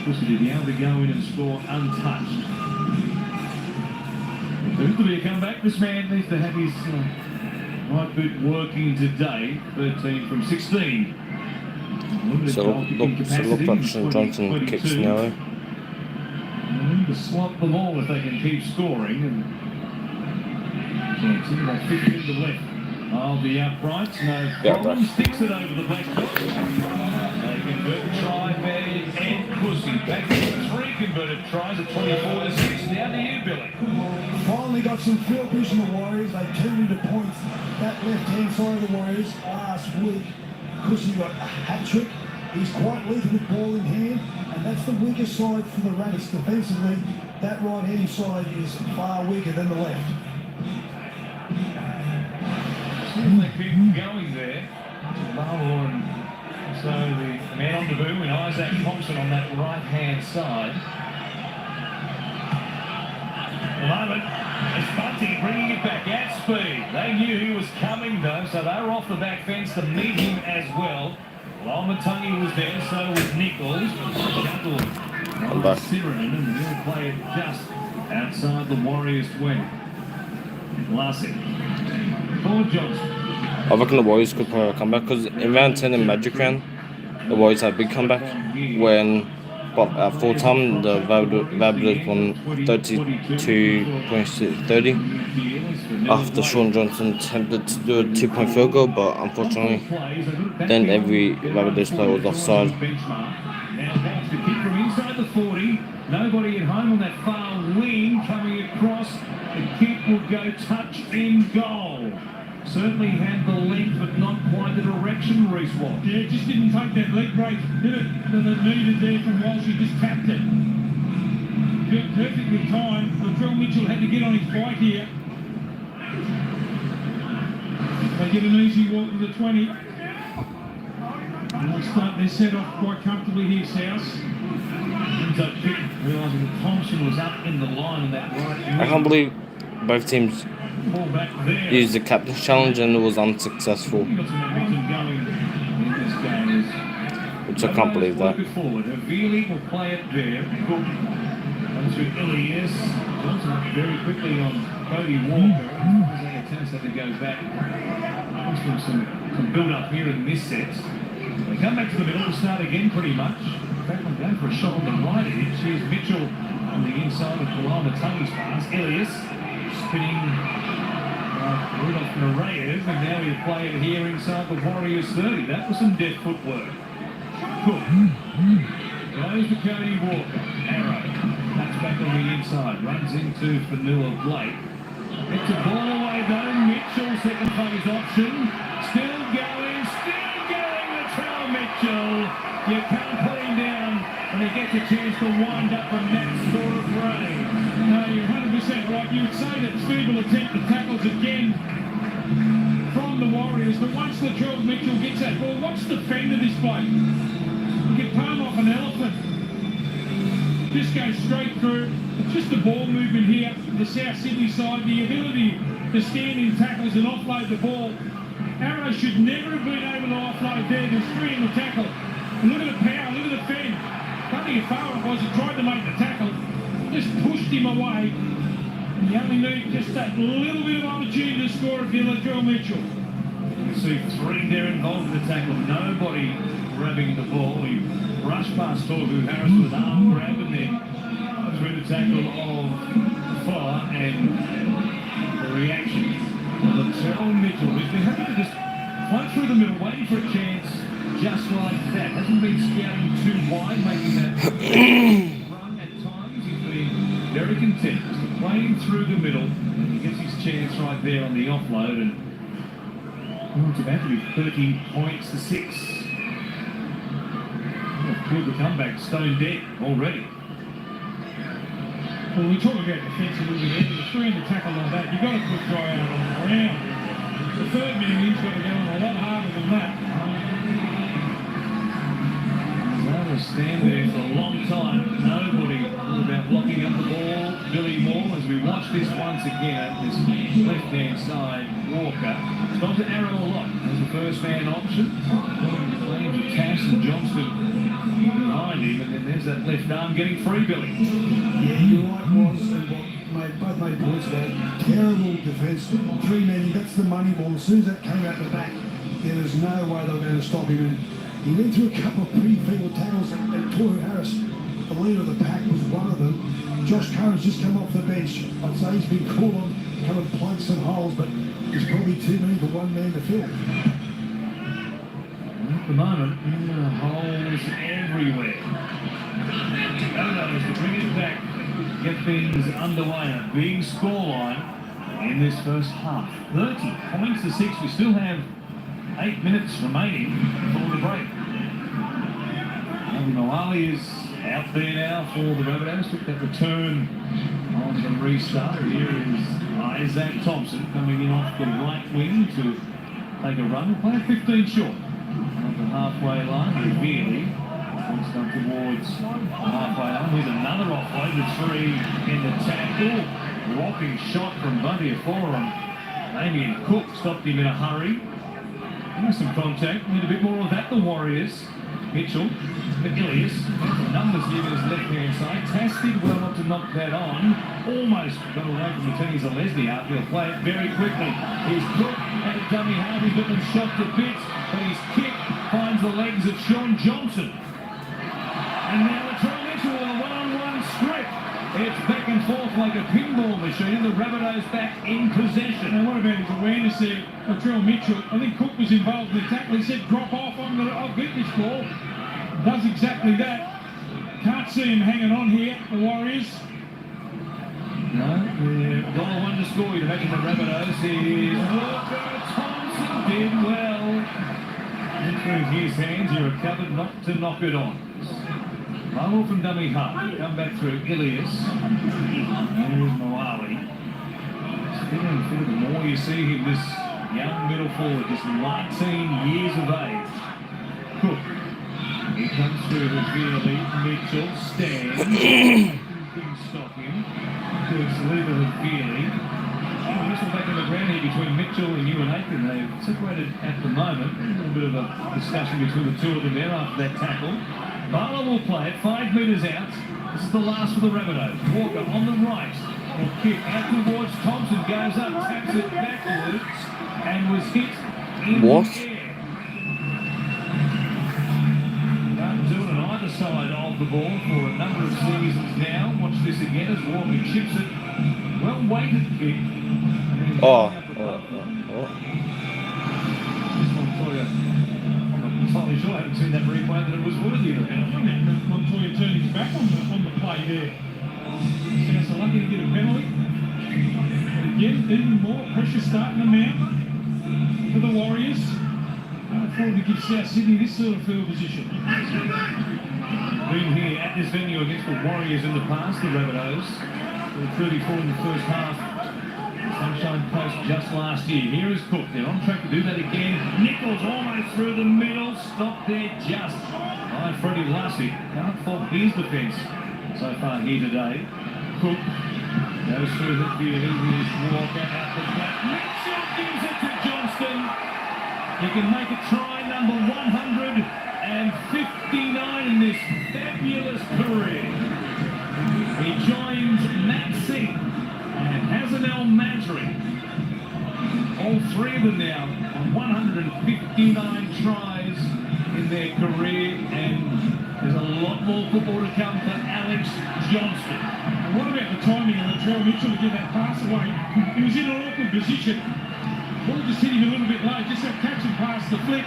Pussy to be able to go in and score untouched. There's to be a comeback. This man needs to have his right boot working today. 13 from 16. So look like Sean Johnson kicks now. They need to swap the ball if they can keep scoring. And Johnson, about 15 to the left of the uprights. No problem. Sticks it over the black box. They convert the try there. And Pussy back to 3 converted tries at 24 to 6. Down to you, Billy. Finally got some field position of the Warriors. They turned into points. That left-hand side of the Warriors last week. Pussy got a hat-trick. He's quite lethal with ball in hand, and that's the weakest side for the Rabbits defensively. That right-hand side is far weaker than the left. They keep going there. Marlon. So the man on debut and Isaac Thompson on that right-hand side. At the moment, it's Bunty bringing it back at speed. They knew he was coming though, so they were off the back fence to meet him as well. Lamatungi was there, so was Nichols. Shuttle. I'm back. Sirenen, and they'll play it just outside the Warriors 20. Lassig. For Johnson. I reckon the Warriors could probably come back because in round 10 in Magic Round, the Warriors had a big comeback when at full time the Rabbitohs won 32 points to 30 after Sean Johnson attempted to do a 2-point field goal, but unfortunately then every Rabbitohs player was offside. Now that's the kick from inside the 40. Nobody at home on that far wing coming across. The kick will go touch in goal. Certainly had the length, but not quite the direction Reece was. Yeah, just didn't take that leg break. Did it that it needed there from Walsh. He just tapped it. Perfectly timed. Latrell Mitchell had to get on his bike here. They get an easy walk to the 20. And they'll start their set off quite comfortably here, South. Ends up kick, realising that Thompson was up in the line on that right. I can't believe both teams Ball back there. used the captain's challenge and it was unsuccessful, Got some momentum going in this game. which I can't believe that. Work it forward. Havili will play it there. Cook comes through Ilias. Johnson up very quickly on Cody Walker. There's a chance that it goes back. Comes from some build up here in this set. They come back to the middle to start again pretty much. In fact, I'm going for a shot on the right edge. Here's Mitchell on the inside of Kalama Tunney's pass. Ilias spinning Rudolph Moraev, and now he'll play it here inside the Warriors 30. That was some deft footwork. Cook goes to Cody Walker. Arrow cuts back on the inside, runs into Fanua Blake. It's a ball away though. Mitchell, second phase option. Still going. Latrell Mitchell. You can't put him down when he gets a chance to wind up from that sort of range. No, you're 100% right. You would say that Steve will attempt the tackles again from the Warriors, but once Latrell Mitchell gets that ball, watch the fend of this bloke. You can palm off an elephant. Just go straight through. It's just the ball movement here, the South Sydney side, the ability to stand in tackles and offload the ball. Arrow should never have been able to offload there. There's three in the tackle. And look at the power, look at the fend. Bloody how far it was, he tried to make the tackle. Just pushed him away. And you only need just that little bit of opportunity to score if you're Latrell Mitchell. You see three there involved in the tackle. Nobody grabbing the ball. He rushed past Torgu Harris with an arm grab and then through the tackle of Fuller and the reaction of Latrell Mitchell, who's been happy to just float through the middle, waiting for a chance just like that. Hasn't been scouting too wide, making that run at times. He's been very content just playing through the middle. He gets his chance right there on the offload, and it's about to be 13 points to 6. Good the comeback, stone dead already. Well, we talk about defensively, the three in the tackle like that, you've got to put dry out on the ground. The third man in's got to go on a lot harder than that. They'll stand there for a long time. Nobody about blocking up the ball. Billy Moore, as we watch this once again, this left-hand side Walker. Stops to Arrow a lot as the first man option. Playing to Tass and Johnston behind him, and then there's that left arm getting free, Billy. Yeah, you're right, was, and both made points about terrible defence. Three men, that's the money ball. As soon as that came out the back, there was no way they were going to stop him. And he went through a couple of pretty feeble tackles, and Toru Harris, the leader of the pack, was one of them. Josh Curran's just come off the bench. I'd say he's been called on to come and plug some holes, but there's probably too many for one man to fill. At the moment, holes everywhere. Rabbitohs to bring it back, get things underway. A big scoreline in this first half. 30 points to 6. We still have 8 minutes remaining before the break. Moali is out there now for the Rabbitohs. Took that return on the restart. Here is Isaac Thompson coming in off the right wing to take a run. We'll play 15 short. On the halfway line, Havili comes down towards the halfway line. Here's another offload with 3 in the tackle. Rocking shot from Bundy Forum. Damien Cook stopped him in a hurry. There's some contact. Need a bit more of that, the Warriors. Mitchell, Ilias, numbers here with his left-hand side. Tass did well not to knock that on. Almost got away from the Tennies of Leslie out. He'll play it very quickly. He's Cook at a dummy half. He's got them shot to bits, but his kick finds the legs of Sean Johnson. And now Latrell Mitchell with a one-on-one script. It's back and forth like a pinball machine. The Rabbitohs back in possession. And what about his awareness there, Latrell Mitchell? I think Cook was involved in the tackle. He said, drop off, I'll get this ball. Does exactly that. Can't see him hanging on here, the Warriors. No, $1 to score. You're making the Rabbitohs. Here's Walker. Thompson did well. In through his hands, he recovered not to knock it on. Raul from dummy half. Come back through Ilias. Here's Moali. Feeling fit. The more you see him, this young middle forward, just 19 years of age. Cook. He comes through the Havili. Mitchell stands. Couldn't stop him. Good leader of Havili. whistle back on the ground here between Mitchell and Ewan Aiken. They've separated at the moment. A little bit of a discussion between the two of them there after that tackle. Barlow will play it 5 metres out. This is the last for the Rabbitohs. Walker on the right. Will kick out towards Thompson. Goes up, taps it backwards, and was hit in the air. Can't do it on either side of the ball for a number of seasons now. Watch this again as Walker chips it. Well weighted kick. I'm sure I haven't seen that replay that it was worthy of it. I think that Montoya turned his back on the play there. Sounds so lucky to get a penalty. But again, even more pressure starting to mount for the Warriors. I thought to give South Sydney this sort of field position. Been here at this venue against the Warriors in the past, the Rabbitohs. 34 in the first half. Sunshine Coast just last year. Here is Cook. They're on track to do that again. Nichols almost through the middle. Stopped there just by Freddie Lassie. Can't fault his defence so far here today. Cook goes through the field. Here's Walker at the back. Mitchell gives it to Johnston. He can make a try number 159 in this fabulous career. He joins Matt Singh and Hazanel Masri. All three of them now on 159 tries in their career, and there's a lot more football to come for Alex Johnston. And what about the timing of Latrell Mitchell to get that pass away? He was in an awkward position. Ball just hit him a little bit low, just that catch and pass the flick.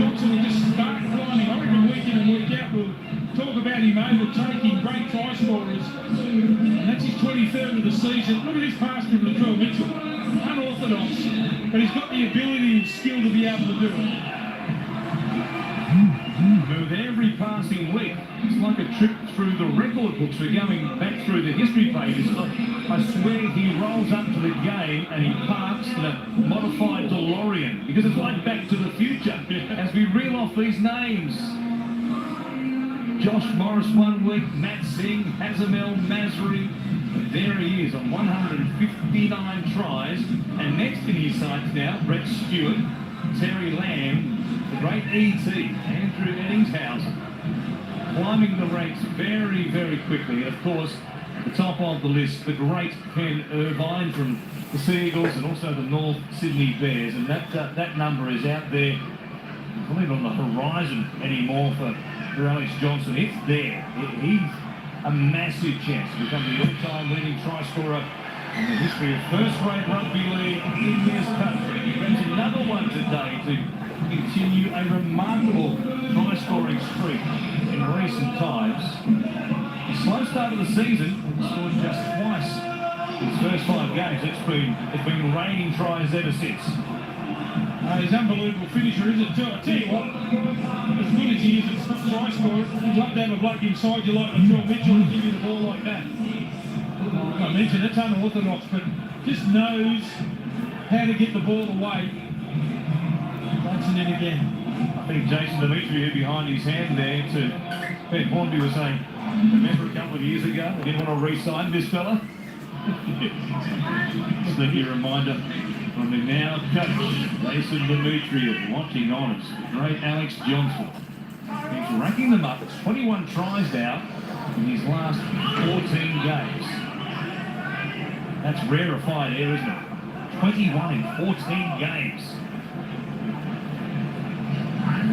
Johnson will just start climbing. I reckon week in and week out we'll talk about him overtaking great try scorers. And that's his 23rd of the season. Look at this pass from Latrell Mitchell. Unorthodox, but he's got the ability and skill to be able to do it. With every passing week, it's like a trip through the record books. We're going back through the history pages. I swear he rolls up to the game and he parks in a modified DeLorean, because it's like Back to the Future as we reel off these names. Josh Morris 1 week, Matt Singh, Hazamel Masri. There he is on 159 tries. And next in his sights now, Brett Stewart, Terry Lamb, the great E.T., Andrew Eddingshausen, climbing the ranks very, very quickly. And of course, at the top of the list, the great Ken Irvine from the Seagulls and also the North Sydney Bears. And that number is out there, not even on the horizon anymore for Alex Johnston. It's there. He's a massive chance to become the all-time leading try scorer in the history of first-rate rugby league in this country. He brings another one today to continue a remarkable try-scoring streak in recent times. A slow start of the season, scored just twice in his first 5 games. It's been raining tries ever since. He's an unbelievable finisher, isn't it? I tell you what, as good as he is at try scorer, you'd love to have a bloke inside you like Latrell Mitchell to give you the ball like that. I mentioned it's unorthodox, but just knows how to get the ball away. That's it again. I think Jason Dimitri behind his hand there to Ben Hornby was saying, remember a couple of years ago, they didn't want to re-sign this fella? Sneaky reminder from the now coach, Jason Dimitri, of watching honours, the great Alex Johnston. He's racking them up. It's 21 tries now in his last 14 games. That's rarefied air, isn't it? 21 in 14 games.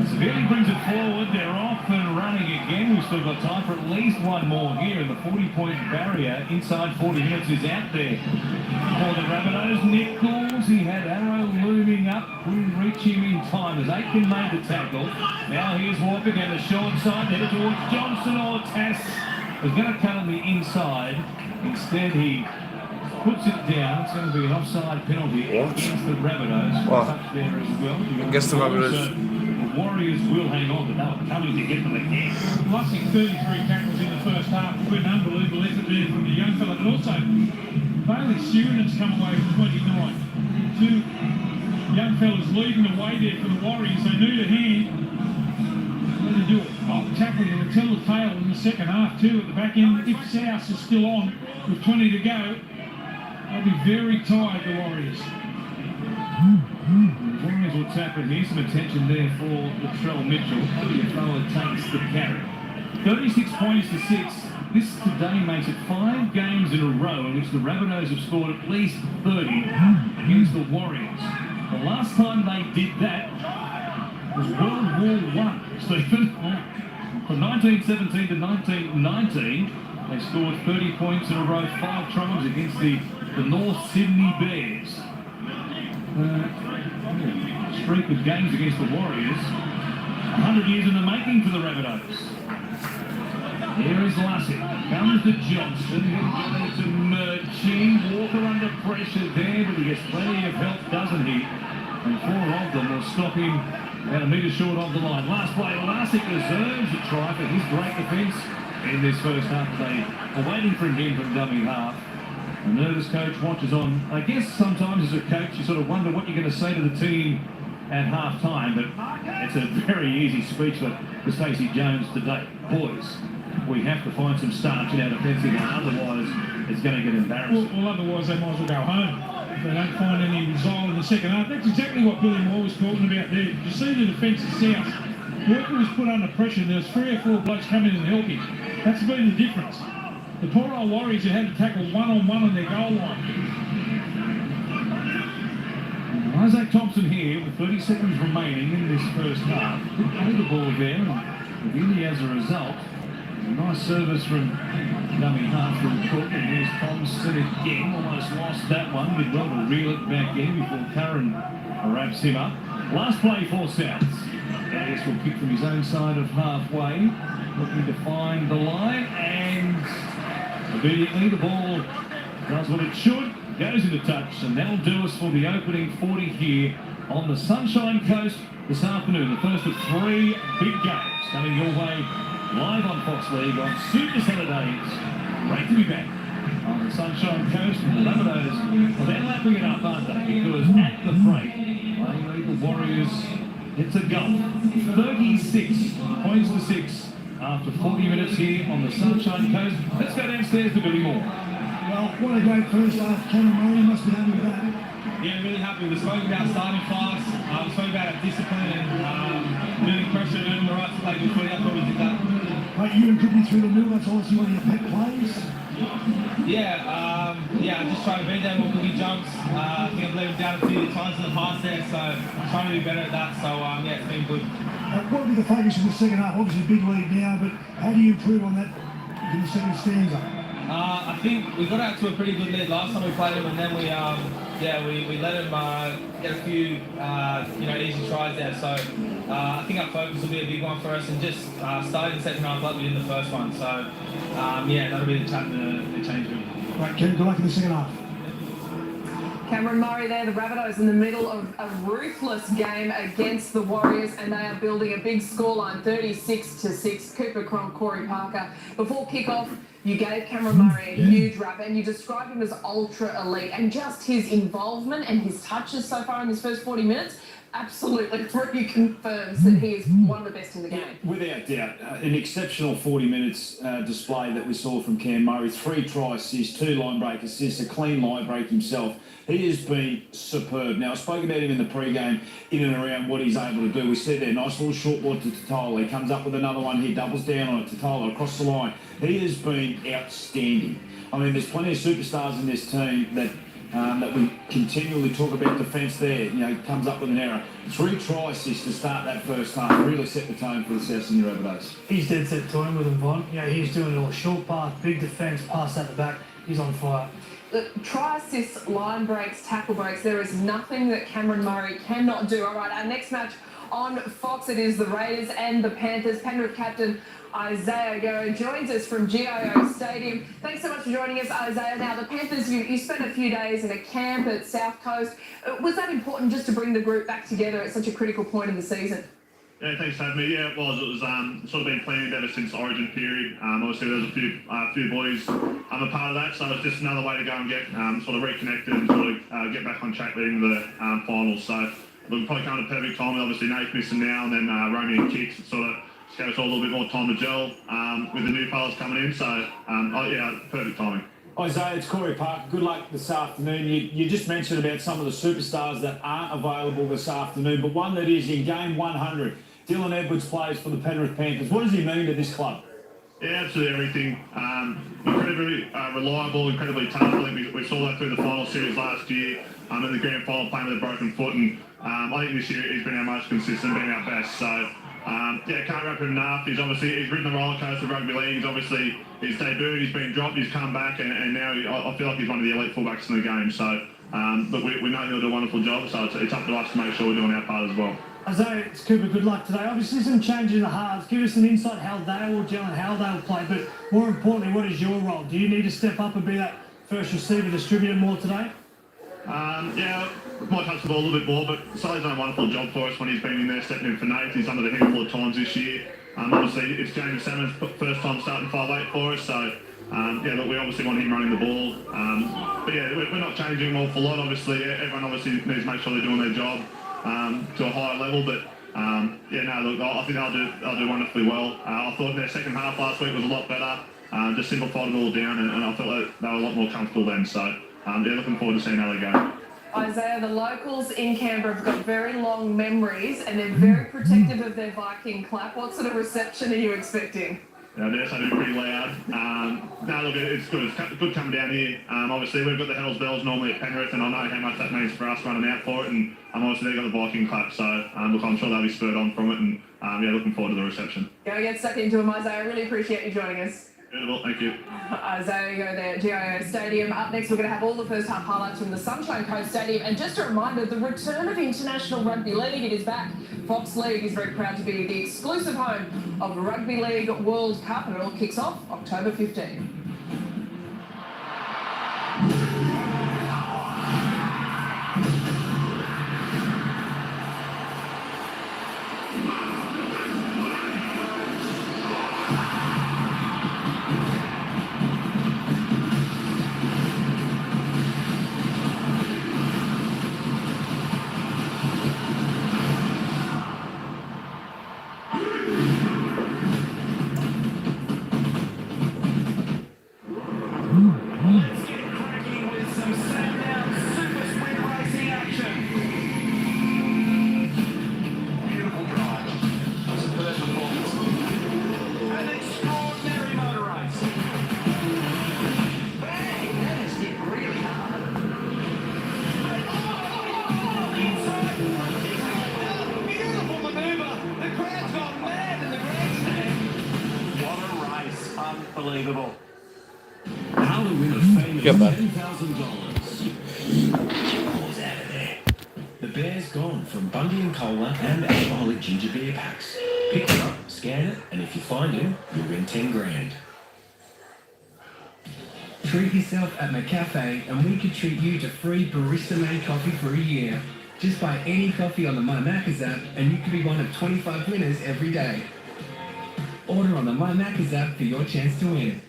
Severely brings it forward. They're off and running again. We've still got time for at least one more here. And the 40-point barrier inside 40 minutes is out there for the Rabbitohs. Nichols, he had Arrow looming up. Couldn't reach him in time as Aiken made the tackle. Now here's Walker down the short side. There towards Johnson or Tass. Was going to cut on the inside. Instead, he puts it down. It's going to be an offside penalty against the Rabbitohs. Touch there as well. I guess the Rabbitohs. Warriors will hang on, but they were coming to get them again. Lossing 33 tackles in the first half. An unbelievable effort there from the young fella, but also Bailey Surinen's come away with 29. 2 young fellas leading the way there for the Warriors. They need a hand. What do they do? Tackling and tell the tale in the second half too at the back end. If South is still on with 20 to go, They'll be very tired, the Warriors. The Warriors will tap it here. Some attention there for Latrell Mitchell. The thrower takes the carry. 36 points to 6. This today makes it 5 games in a row in which the Rabbitohs have scored at least 30 against the Warriors. The last time they did that was World War I, Stephen. From 1917 to 1919, they scored 30 points in a row 5 times against the North Sydney Bears. Streak of games against the Warriors. 100 years in the making for the Rabbitohs. Here is Lassick. Comes to Johnson. He'll to Murchie. Walker under pressure there, but he gets plenty of help, doesn't he? And 4 of them will stop him at a metre short of the line. Last play, Lassick deserves a try for his great defence in this first half. They are waiting for him from dummy half. A nervous coach watches on. I guess sometimes as a coach you sort of wonder what you're going to say to the team at half time, but it's a very easy speech for Stacey Jones today. Boys, we have to find some starch in our defensive line, otherwise it's going to get embarrassing. Well, otherwise they might as well go home if they don't find any resolve in the second half. That's exactly what Billy Moore was talking about there. You see the defence of South. Walker was put under pressure and there was 3 or 4 blokes coming in and helping. That's been the difference. The poor old Warriors who had to tackle one-on-one on their goal line. Isaac Thompson here with 30 seconds remaining in this first half. Didn't play the ball there, and really as a result, a nice service from dummy half from Cook, and here's Thompson again. Almost lost that one. Did well to reel it back in before Curran wraps him up. Last play for Souths. This will kick from his own side of halfway, looking to find the line, and immediately the ball does what it should, goes into touch, and that'll do us for the opening 40 here on the Sunshine Coast this afternoon. The first of 3 big games coming your way live on Fox League on Super Saturdays. Great to be back on the Sunshine Coast, and the Rabbitohs, well, they're lapping it up, aren't they? Because at the break, the Warriors, it's a gulp. 36 points to 6 after 40 minutes here on the Sunshine Coast. Let's go downstairs to Billy Moore. Well, what a great first half. Cameron Murray must be happy with that. Yeah, really happy. We spoke about starting fast. We spoke about discipline and moving pressure, moving the right to play good footy. I thought we did that. Right, you and Drippy through the middle, that's obviously one of your pet plays. Yeah, just trying to beat them with big jumps. I think I've let them down a few times in the past there, so trying to do better at that. So, yeah, it's been good. What will be the focus in the second half? Obviously, big lead now, but how do you improve on that in the second stanza? I think we got out to a pretty good lead last time we played them, and then we let them get a few easy tries there. So I think our focus will be a big one for us, and just starting the second half like we did in the first one. So that'll be the change room. Right, Ken, good luck in the second half. Cameron Murray there, the Rabbitohs in the middle of a ruthless game against the Warriors, and they are building a big scoreline, 36-6. Cooper Cronk, Corey Parker. Before kick-off, you gave Cameron Murray a huge rap, and you described him as ultra elite, and just his involvement and his touches so far in his first 40 minutes absolutely reconfirms that he is one of the best in the game. Without doubt, an exceptional 40 minutes display that we saw from Cam Murray. 3 try assists, 2 line break assists, a clean line break himself. He has been superb. Now, I spoke about him in the pre-game, in and around what he's able to do. We said there, nice little short ball to Totola. He comes up with another one. He doubles down on it. Totola across the line. He has been outstanding. I mean, there's plenty of superstars in this team that we continually talk about defence there. You know, comes up with an error. 3 try assists to start that first half. Really set the tone for the South Sydney Rabbitohs. He's dead set to him with him, Von. You know, he's doing it all. Short pass, big defence, pass at the back. He's on fire. Try assists, line breaks, tackle breaks. There is nothing that Cameron Murray cannot do. All right, our next match on Fox, it is the Raiders and the Panthers. Penrith captain Isaiah Guerra joins us from GIO Stadium. Thanks so much for joining us, Isaiah. Now, the Panthers, you spent a few days in a camp at South Coast. Was that important just to bring the group back together at such a critical point in the season? Yeah, thanks for having me. Yeah, it was. It was sort of been planned ever since Origin period. Obviously, there was a few boys a part of that, so it's just another way to go and get sort of reconnected and sort of get back on track leading to the finals. So we'll probably come at a perfect time. Obviously, Nate's missing now, and then Romy and Kicks. It sort of just gave us all a little bit more time to gel with the new fellas coming in. So, perfect timing. Isaiah, it's Corey Parker. Good luck this afternoon. You just mentioned about some of the superstars that aren't available this afternoon, but one that is in game 100. Dylan Edwards plays for the Penrith Panthers. What does he mean to this club? Yeah, absolutely everything. Incredibly reliable, incredibly tough. I think we saw that through the final series last year in the grand final playing with a broken foot. And I think this year he's been our most consistent, been our best. So, can't wrap him enough. He's ridden the roller coaster of rugby league. He's debuted, he's been dropped, he's come back, and now I feel like he's one of the elite fullbacks in the game. So, but we know he'll do a wonderful job. So it's up to us to make sure we're doing our part as well. Isaiah, it's Cooper, good luck today. Obviously some change in the halves. Give us some insight how they will gel and how they will play. But more importantly, what is your role? Do you need to step up and be that first receiver distributor more today? Might touch the ball a little bit more, but Sully's done a wonderful job for us when he's been in there stepping in for Nate. He's done it a handful of times this year. Obviously, it's James Salmon's first time starting 5'8" for us, so we obviously want him running the ball. We're not changing an awful lot. Obviously, everyone obviously needs to make sure they're doing their job to a higher level, but I think they'll do wonderfully well. I thought their second half last week was a lot better. Just simplified it all down, and I felt like they were a lot more comfortable then. So, looking forward to seeing how they go. Isaiah, the locals in Canberra have got very long memories and they're very protective of their Viking clap. What sort of reception are you expecting? Yeah, they're so pretty loud. It's good. It's good coming down here. Obviously, we've got the Hells Bells normally at Penrith, and I know how much that means for us running out for it. And obviously, they've got the Viking clap, so I'm sure they'll be spurred on from it. And looking forward to the reception. Go get stuck into them, Isaiah. I really appreciate you joining us. Beautiful, thank you. Isaiah, go there, GIO Stadium. Up next, we're going to have all the first half highlights from the Sunshine Coast Stadium. And just a reminder, the return of International Rugby League, it is back. Fox League is very proud to be the exclusive home of the Rugby League World Cup, and it all kicks off October 15. Unbelievable. How to win a famous $10,000. Pulls out of there. The bear's gone from Bundy and Cola and alcoholic ginger beer packs. Pick it up, scan it, and if you find him, you'll win 10 grand. Treat yourself at McCafe and we could treat you to free barista-made coffee for a year. Just buy any coffee on the My Macca's app and you could be one of 25 winners every day. Order on the My Macca's app for your chance to win.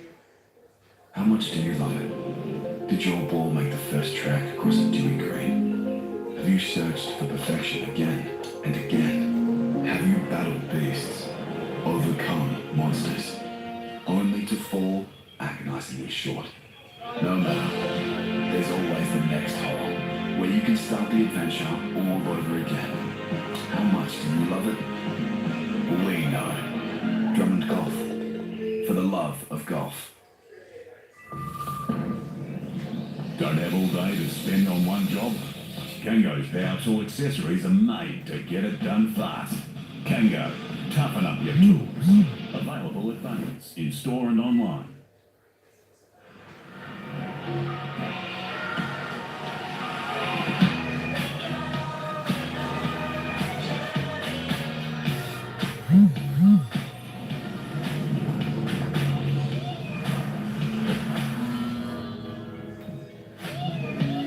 How much do you love it? Did your ball make the first track across a dewy green? Have you searched for perfection again and again? Have you battled beasts, overcome monsters, only to fall agonizingly short? No matter, there's always the next hole, where you can start the adventure all over again. How much do you love it? We know. Drummond Golf, for the love of golf. Don't have all day to spend on one job? Kango's power tool accessories are made to get it done fast. Kango, toughen up your tools. Available at Bunnings, in store and online.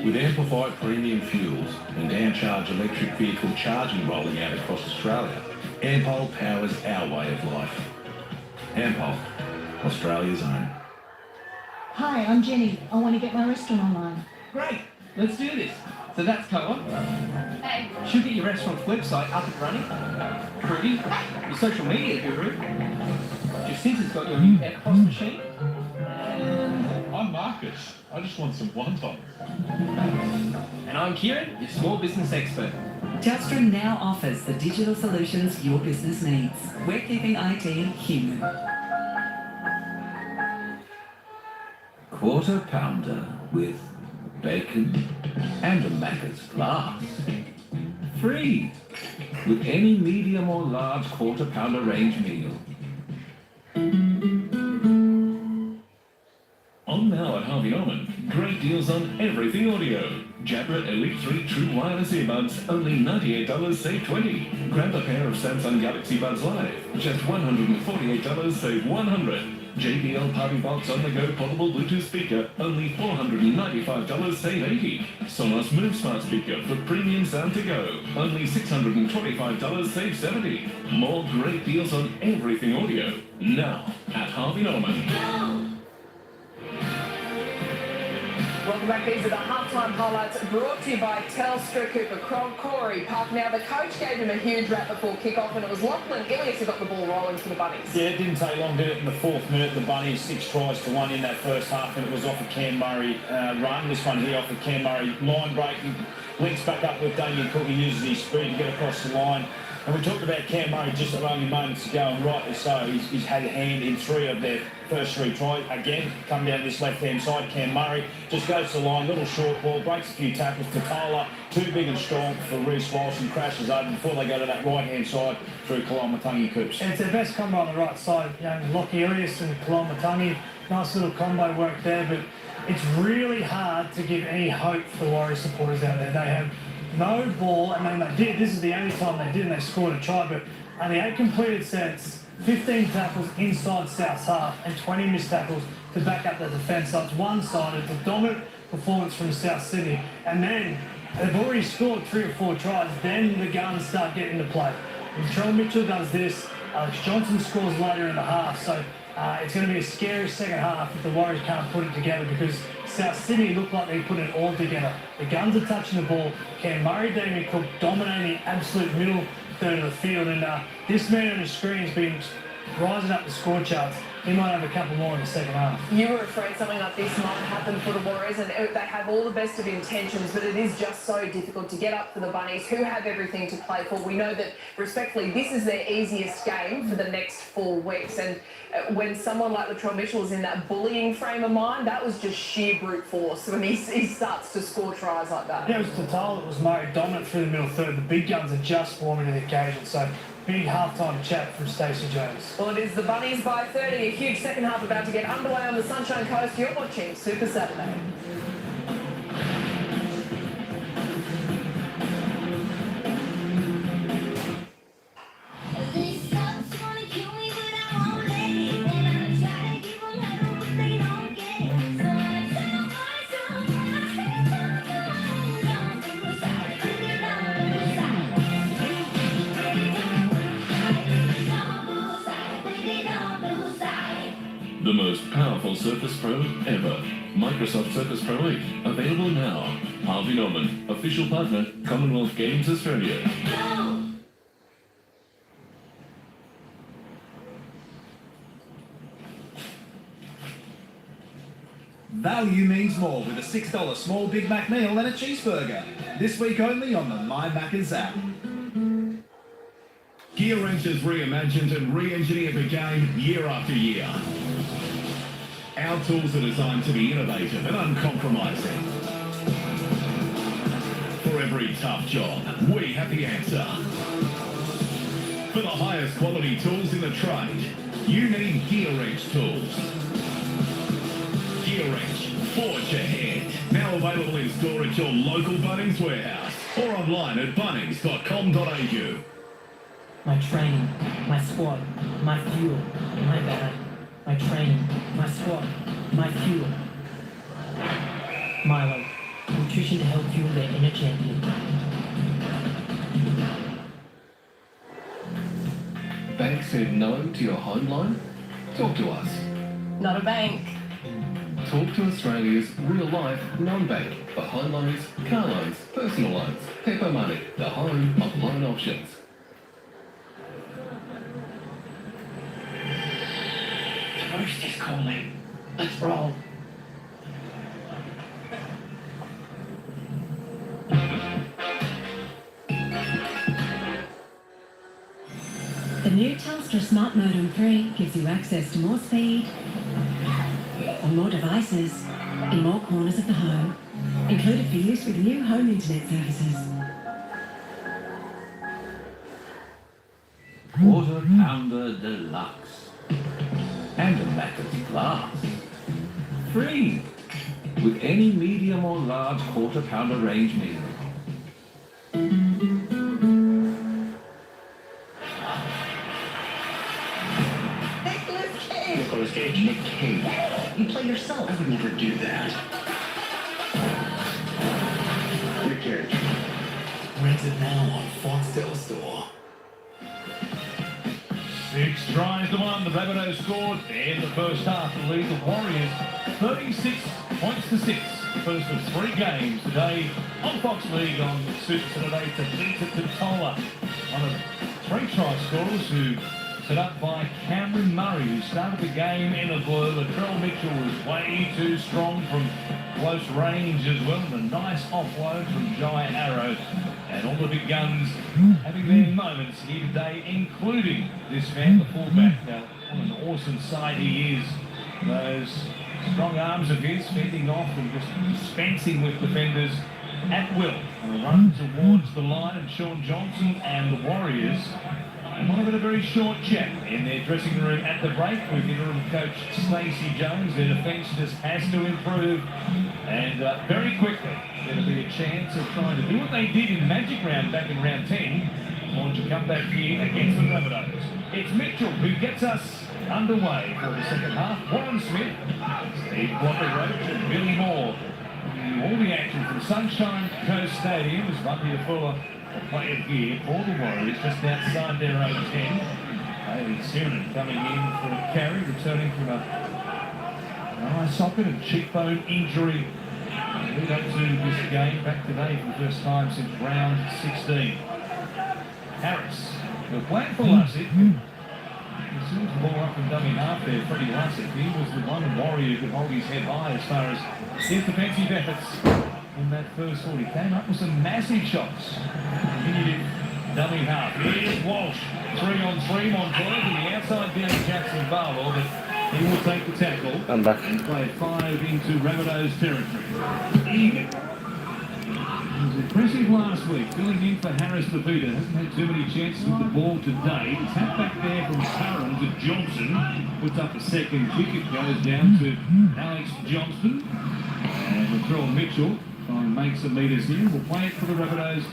With Amplified premium fuels and downcharge electric vehicle charging rolling out across Australia, Ampol powers our way of life. Ampol, Australia's own. Hi, I'm Jenny. I want to get my restaurant online. Great, let's do this. So that's Koa. Hey. Should get your restaurant's website up and running. Prudy, your social media guru. Jacinta's got your new EFTPOS machine. And I'm Marcus. I just want some wontons. And I'm Kieran, your small business expert. Telstra now offers the digital solutions your business needs. We're keeping IT human. Quarter pounder with bacon and a Macca's glass. Free with any medium or large quarter pounder range meal. On now at Harvey Norman, great deals on everything audio. Jabra Elite 3 True Wireless Earbuds, only $98, save $20. Grab a pair of Samsung Galaxy Buds Live, just $148, save $100. JBL Party Box On The Go Portable Bluetooth Speaker, only $495, save $80. Sonos Move Smart Speaker for premium sound to go, only $625, save $70. More great deals on everything audio, now at Harvey Norman. Welcome back. These are the halftime highlights brought to you by Telstra. Cooper Cronk, Corey Park. Now, the coach gave him a huge rap before kick-off, and it was Lachlan Ilias who got the ball rolling for the Bunnies. Yeah, it didn't take long, did it? In the 4th minute, the Bunnies 6 tries to 1 in that first half, and it was off a Cam Murray run. This one here off of Cam Murray, line breaking, links back up with Damien Cook. He uses his speed to get across the line. And we talked about Cam Murray just only moments ago, and rightly so. He's had a hand in 3 of their first 3 tries. Again, come down this left-hand side, Cam Murray just goes to the line, little short ball, breaks a few tackles. Totola, too big and strong for Reece Walsh, and crashes over before they go to that right-hand side through Kalamatangi Coops. And it's their best combo on the right side. Lockie Ilias and Kalamatangi, nice little combo work there, but it's really hard to give any hope for the Warriors supporters out there. They have no ball. I mean, they did. This is the only time they did, and they scored a try, but only 8 completed sets, 15 tackles inside South's half, and 20 missed tackles to back up the defence. So it's one-sided. It's a dominant performance from South Sydney. And then they've already scored 3 or 4 tries. Then the guns start getting into play. Latrell Mitchell does this. Alex Johnson scores later in the half. So it's going to be a scary second half if the Warriors can't put it together, because South Sydney look like they put it all together. The guns are touching the ball. Cam Murray, Damien Cook dominating the absolute middle third of the field. And this man on the screen has been rising up the score charts. He might have a couple more in the second half. You were afraid something like this might happen for the Warriors, and they have all the best of intentions, but it is just so difficult to get up for the Bunnies, who have everything to play for. We know that, respectfully, this is their easiest game for the next 4 weeks, and when someone like Latrell Mitchell is in that bullying frame of mind, that was just sheer brute force when he starts to score tries like that. Yeah, it was Total that was Murray dominant through the middle third. The big guns are just forming to the occasion, so big halftime chat from Stacey Jones. Well, it is the Bunnies by 30. A huge second half about to get underway on the Sunshine Coast. You're watching Super Saturday. The most powerful Surface Pro ever. Microsoft Surface Pro 8. Available now. Harvey Norman, official partner, Commonwealth Games Australia. Value means more with a $6 small Big Mac meal and a cheeseburger. This week only on the My Macca's app. Gear Wrenches reimagined and re-engineered the game year after year. Our tools are designed to be innovative and uncompromising. For every tough job, we have the answer. For the highest quality tools in the trade, you need Gear Wrench tools. Gear Wrench, forge ahead. Now available in store at your local Bunnings warehouse or online at bunnings.com.au. My training, my squad, my fuel, my bag. My training, my squad, my fuel. Milo, nutrition to help fuel their inner champion. Bank said no to your home loan? Talk to us. Not a bank. Talk to Australia's real-life non-bank for home loans, car loans, personal loans. Pepper Money, the home of loan options. First is calling. Let's roll. Extra Smart Modem 3 gives you access to more speed on more devices in more corners of the home. Included for use with new home internet services. Quarter Pounder Deluxe. And a Macca's glass. Free. With any medium or large quarter pounder range meal. Nicolas Cage. Nick Cage. You play yourself. I would never do that. Nick Cage. Rent it now on Foxtel Store. 6 tries to 1. The Rabbitohs scored in the first half to lead the Warriors 36 points to 6. First of 3 games today on Fox League on Super Saturday to beat it to Tola. One of 3 try scorers who set up by Cameron Murray, who started the game in a blue. Latrell Mitchell was way too strong from close range as well. And a nice offload from Jai Arrow. And all the big guns having their moments here today, including this man, the fullback. Now, what an awesome side he is. Those strong arms of his fending off and just dispensing with defenders at will. And a run towards the line, and Sean Johnson and the Warriors want to have a very short chat in their dressing room at the break with interim coach Stacey Jones. Their defence just has to improve, and very quickly there'll be a chance of trying to do what they did in Magic Round back in round 10, launch a comeback here against the Rabbitohs. It's Mitchell who gets us underway for the second half. Warren Smith, Steve Blocker Roach and Billy Moore. All the action from Sunshine Coast Stadium as Bunty Fuller playing here for the Warriors just outside their own 10. Bailey Soonan coming in for a carry, returning from a eye socket and cheekbone injury. Lead up to this game back today for the first time since round 16. Harris, the plan for Lussick. He seems to ball up and dummy half there. Freddie Lussick, he was the one Warrior who could hold his head high as far as his defensive efforts. In that first 40, came up with some massive shots. Continued it, dummy half. Here's Walsh, 3-on-3, Montoya to the outside down to Jackson Barlow, but he will take the tackle. I'm back. And play 5 into Rabbitohs territory. Egan. He was impressive last week, filling in for Harris the Peter. Hasn't had too many chances with the ball today. Tap back there from Curran to Johnson. Puts up a second kick. It goes down to Alex Johnston. And Latrell Mitchell try and make some metres here. We'll play it for the Rabbitohs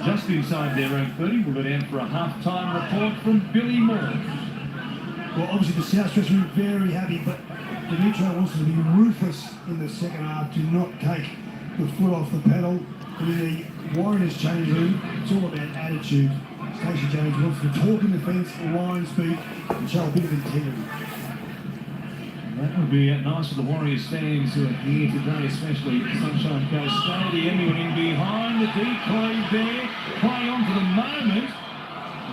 just inside their own 30. We'll go down for a half-time report from Billy Moore. Well, obviously the South dressing room very happy, but Dimitro wants to be ruthless in the second half, to not take the foot off the pedal. And in the Warriors change room, it's all about attitude. Stacey Jones wants to talk in defence, line speed, and show a bit of integrity. That would be nice for the Warriors fans who are here today, especially at Sunshine Coast Stadium. He went in behind the decoy there, play on for the moment.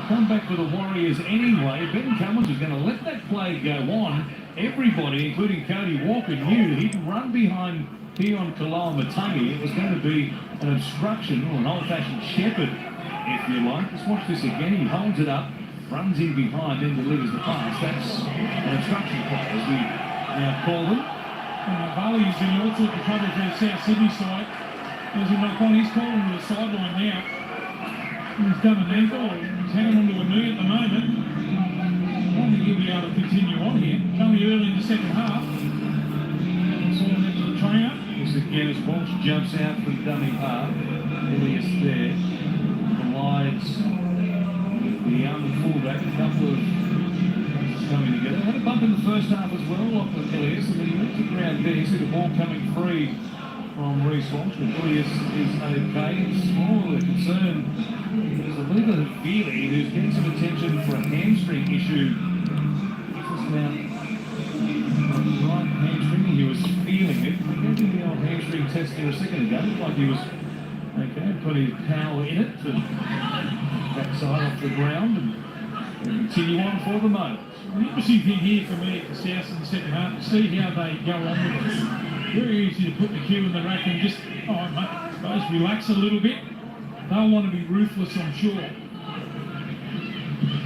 Come back for the Warriors anyway. Ben Cummins was going to let that play go on. Everybody, including Cody Walker, knew he'd run behind Keon Kaloa-Matangi. It was going to be an obstruction or an old-fashioned shepherd, if you like. Let's watch this again. He holds it up, runs in behind, then delivers the pass. That's an obstruction play, as we now call them. Bali's in all sorts of trouble for the South Sydney side. There's a knock on. He's calling to the sideline now. He's done an ankle. He's hanging onto a knee at the moment. I don't think he'll be able to continue on here. It's only early in the second half. It's all into the trainer. This again as Walsh jumps out for the dummy half. Ilias there. Collides with the young fullback. A couple of coming together. Had a bump in the first half as well, Lachlan Ilias, and then he went to the ground there. You see the ball coming free from Reece Walsh, but Ilias is okay. It's more of a concern. There's a little bit of Feely who's getting some attention for a hamstring issue. Just now, right hamstring, he was feeling it. He gave him the old hamstring test there a second ago. Looked like he was okay, put his power in it to backside off the ground and continue on for the moment. The interesting thing here for me at the South in the second half to see how they go on with it. Very easy to put the cue in the rack and just, I suppose, relax a little bit. They'll want to be ruthless, I'm sure.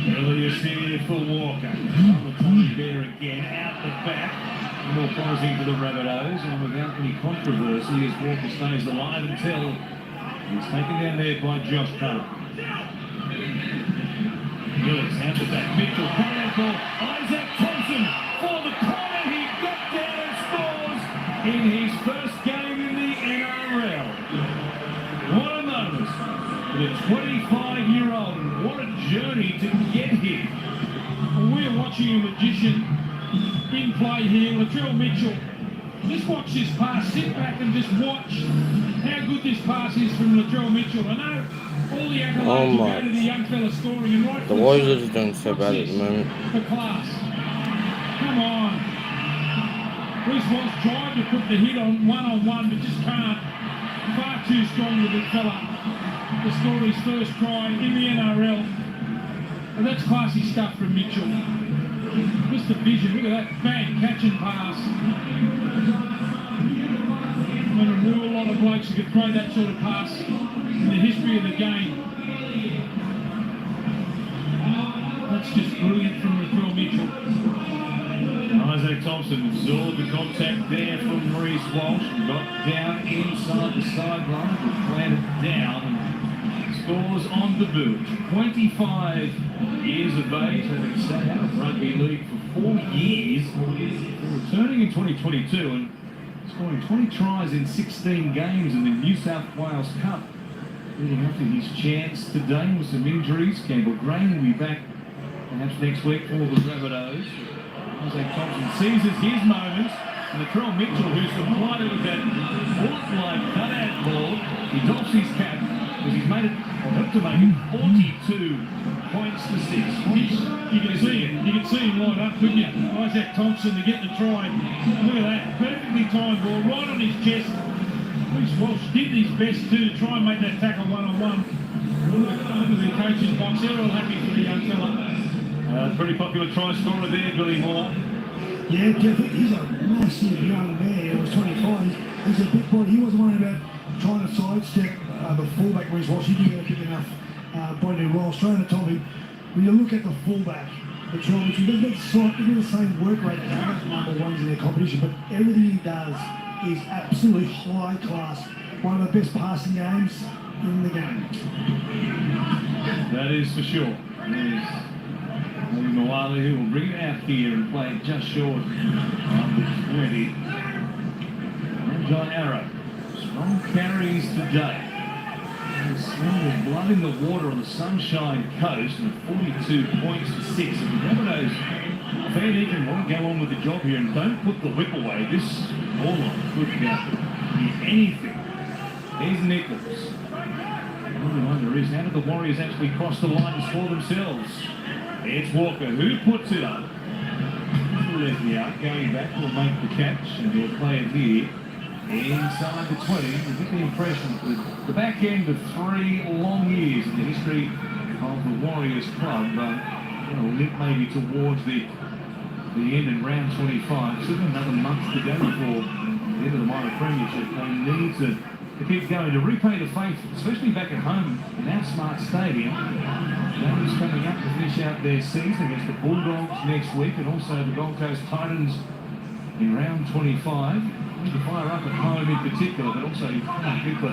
Earliest here for Walker. Rabbitohs there again, out the back. More promising for the Rabbitohs, and without any controversy as Walker stays alive until he's taken down there by Josh Curran. Lewis out the back. Mitchell coming out for Isaac Thompson for the corner. He got down and scores in his first game in the NRL. What a moment for the 25-year-old. What a journey to get here. We're watching a magician in play here, Latrell Mitchell. Just watch this pass. Sit back and just watch how good this pass is from Latrell Mitchell. I know all the accolades go to the young fella scoring, and right. The Warriors are just doing so bad at the moment. The class. Come on. Reece Walsh tried to put the hit on one, but just can't. Far too strong with the fella to score his first try in the NRL. And that's classy stuff from Mitchell. Just the vision, look at that bang, catch and pass. And a real lot of blokes who could throw that sort of pass in the history of the game. That's just brilliant from Latrell Mitchell. Isaac Thompson absorbed the contact there from Reece Walsh. Got down inside the sideline, but planted down and scores on the boot. 25 years of age, having sat out of rugby league for 4 years, returning in 2022 and scoring 20 tries in 16 games in the New South Wales Cup. Leading up to his chance today with some injuries. Campbell Gray will be back perhaps next week for the Rabbitohs. Isaac Thompson seizes his moment, and Latrell Mitchell, who's supplied with that bullet-like cutout ball, he drops his cap because he's made it, or helped to make it, 42 points to 6. You can see him light up, couldn't you? Isaac Thompson to get the try. Look at that, perfectly timed ball, right on his chest. Reece Walsh did his best too to try and make that tackle one-on-one. Look at the coach's box, they're all happy for the young fella. Pretty popular try scorer there, Billy Moore. Yeah, Jeff, he's a massive young man. He was 25. He's a big boy. He wasn't worried about trying to sidestep the fullback, Reece Walsh. He didn't get a big enough body to roll straight on the top of him. When you look at the fullback, the Latrell Mitchell, he doesn't the same work rate as other number ones in their competition, but everything he does is absolutely high class. One of the best passing games in the game. That is for sure. Moali, who will bring it out here and play it just short of the 20. And John Arrow. Strong carries today. The smell of blood in the water on the Sunshine Coast, and 42 points to 6. And the Rabbitohs, Van Eeken want to go on with the job here and don't put the whip away. This ball line could be anything. Here's Nichols. The wonder is, how did the Warriors actually cross the line and score themselves? It's Walker who puts it up. Lefty out, going back, will make the catch, and he'll play it here inside the 20. You get the impression that the back end of 3 long years in the history of the Warriors club, limp maybe towards the end in round 25. Still another month to go before the end of the minor premiership. They need to keep going, to repay the faith, especially back at home in our smart stadium. Games coming up to finish out their season against the Bulldogs next week, and also the Gold Coast Titans in round 25. Need to fire up at home in particular, but also you can't keep the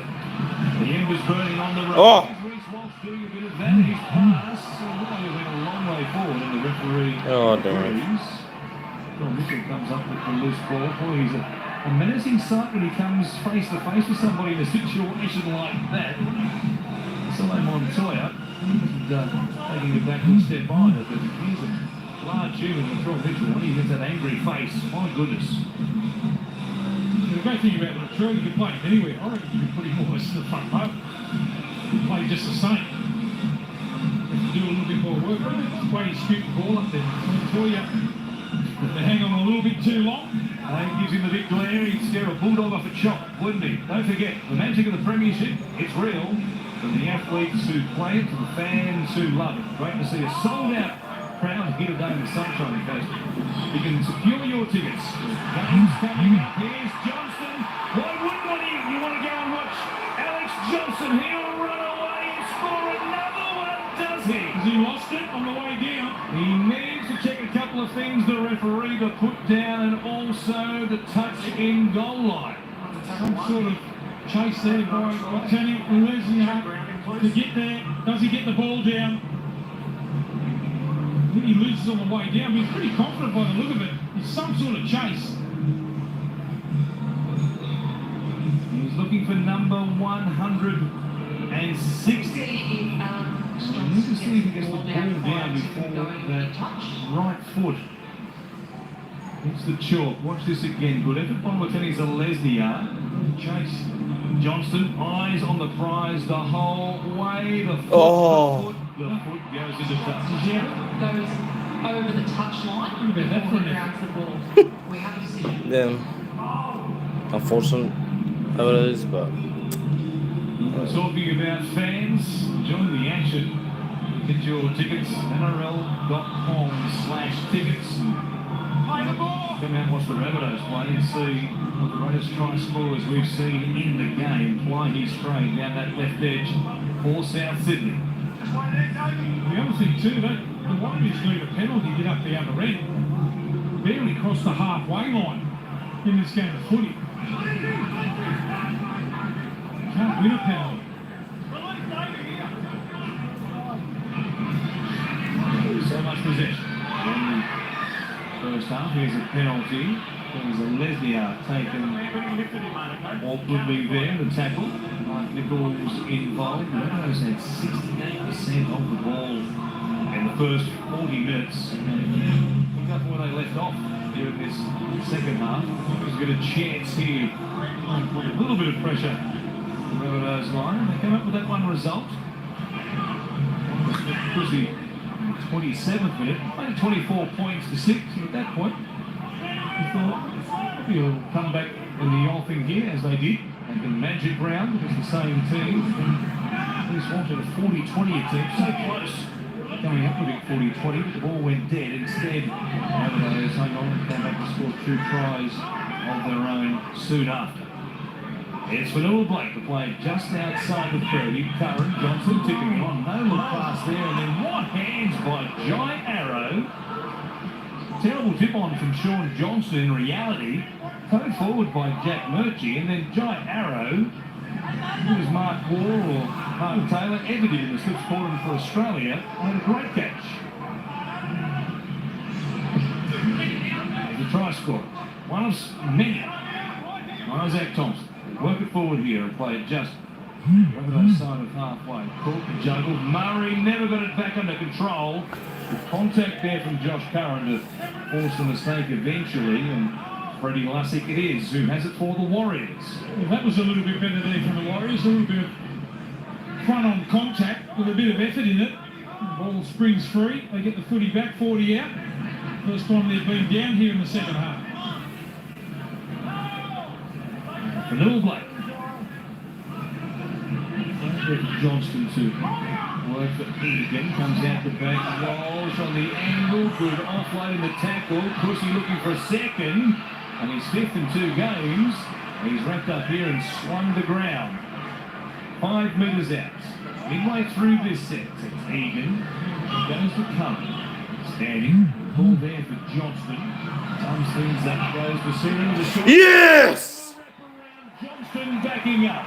embers burning on the road. Oh. Reece Walsh doing a bit of that. His pass looks like he went a long way forward, and the referee agrees. Well, Mitchell comes up with the loose ball. Boy, he's a menacing sight when he comes face to face with somebody in a situation like that. Solo Montoya taking a backward step either, but he's a large human, Latrell Mitchell, when he gets that angry face. My goodness. The great thing about Latrell, you can play him anywhere. I reckon you can put him almost in the front row. You can play just the same. You have to do a little bit more work. But the way you scoop the ball up there, Montoya, they hang on a little bit too long. He gives him the big glare. He'd scare a bulldog off a chop, wouldn't he? Don't forget, the magic of the premiership, it's real. From the athletes who play it to the fans who love it. Great to see a sold-out crowd here today in the Sunshine Coast. You can secure your tickets. Games coming up. Here's Johnston. Why wouldn't you want to go and watch Alex Johnson? He'll run away and score another one, does he? He's a he lost it on the way down. He needs to check a couple of things, the referee, the put down and also the touch in goal line. Some sort of chase there by turning Lesniak to get there. Does he get the ball down? I think he loses on the way down, but he's pretty confident by the look of it. It's some sort of chase. He's looking for number 160. I need to see if he gets the ball down before that right foot hits the chalk. Watch this again. Good effort by Lieutenant Lesniak. Chase. Johnston, eyes on the prize the whole way. The foot, the foot goes into touch. Goes over the touch line. Grounds the ball. We have a decision. Yeah. Unfortunate how it is, but. Talking about fans, join the action. Get your tickets, nrl.com/tickets. Play the ball! Come out and watch the Rabbitohs play and see what the greatest try scorers we've seen in the game play his straight down that left edge for South Sydney. The other thing too, the Warriors need a penalty to get up the other end. Barely crossed the halfway line in this game of footy. Can't win a penalty. So much possession. First half, here's a penalty. There's a Lesniak taken, awkwardly there, the tackle. Mike Nichols involved. The Rabbitohs had 68% of the ball in the first 40 minutes. And look up where they left off here in this second half. He's got a chance here. Put a little bit of pressure on the Rabbitohs line. They came up with that one result. Pussy. 27th minute, made 24 points to 6, and at that point, we thought he'll come back in the offing here, as they did, at the Magic Round, because the same team, and at least wanted a 40-20 attempt, so close, coming up with it 40-20, but the ball went dead. Instead, Rabbitohs hung on and came back to score 2 tries of their own soon after. It's for Little Blake to play just outside the 30. Curran, Johnson tipping on. No look pass there, and then what hands by Jai Arrow. Terrible tip on from Sean Johnson in reality. Towed forward by Jack Murchie, and then Jai Arrow. It was Mark Wall or Mark Taylor, ever did in the slips quarter for Australia. Made a great catch. The try scorer. One of many. Isaac Thompson. Work it forward here and play it just over that side of halfway. Cook juggled. Murray never got it back under control. With contact there from Josh Curran to force the mistake eventually. And Freddie Lussick it is who has it for the Warriors. Well, that was a little bit better there from the Warriors. A little bit of front-on contact with a bit of effort in it. The ball springs free. They get the footy back, 40 out. First time they've been down here in the second half. For Little Blake. Johnston to work for Egan. Comes out the back. Walsh on the angle. Good offload in the tackle. Pussy looking for a second. And he's 5th in 2 games. He's wrapped up here and swung the ground. 5 metres out. Midway through this set. It's Egan. Goes to Curran. Standing. Ball there for Johnston. Thumbs things up. Goes to center of the short. Yes! Johnston backing up.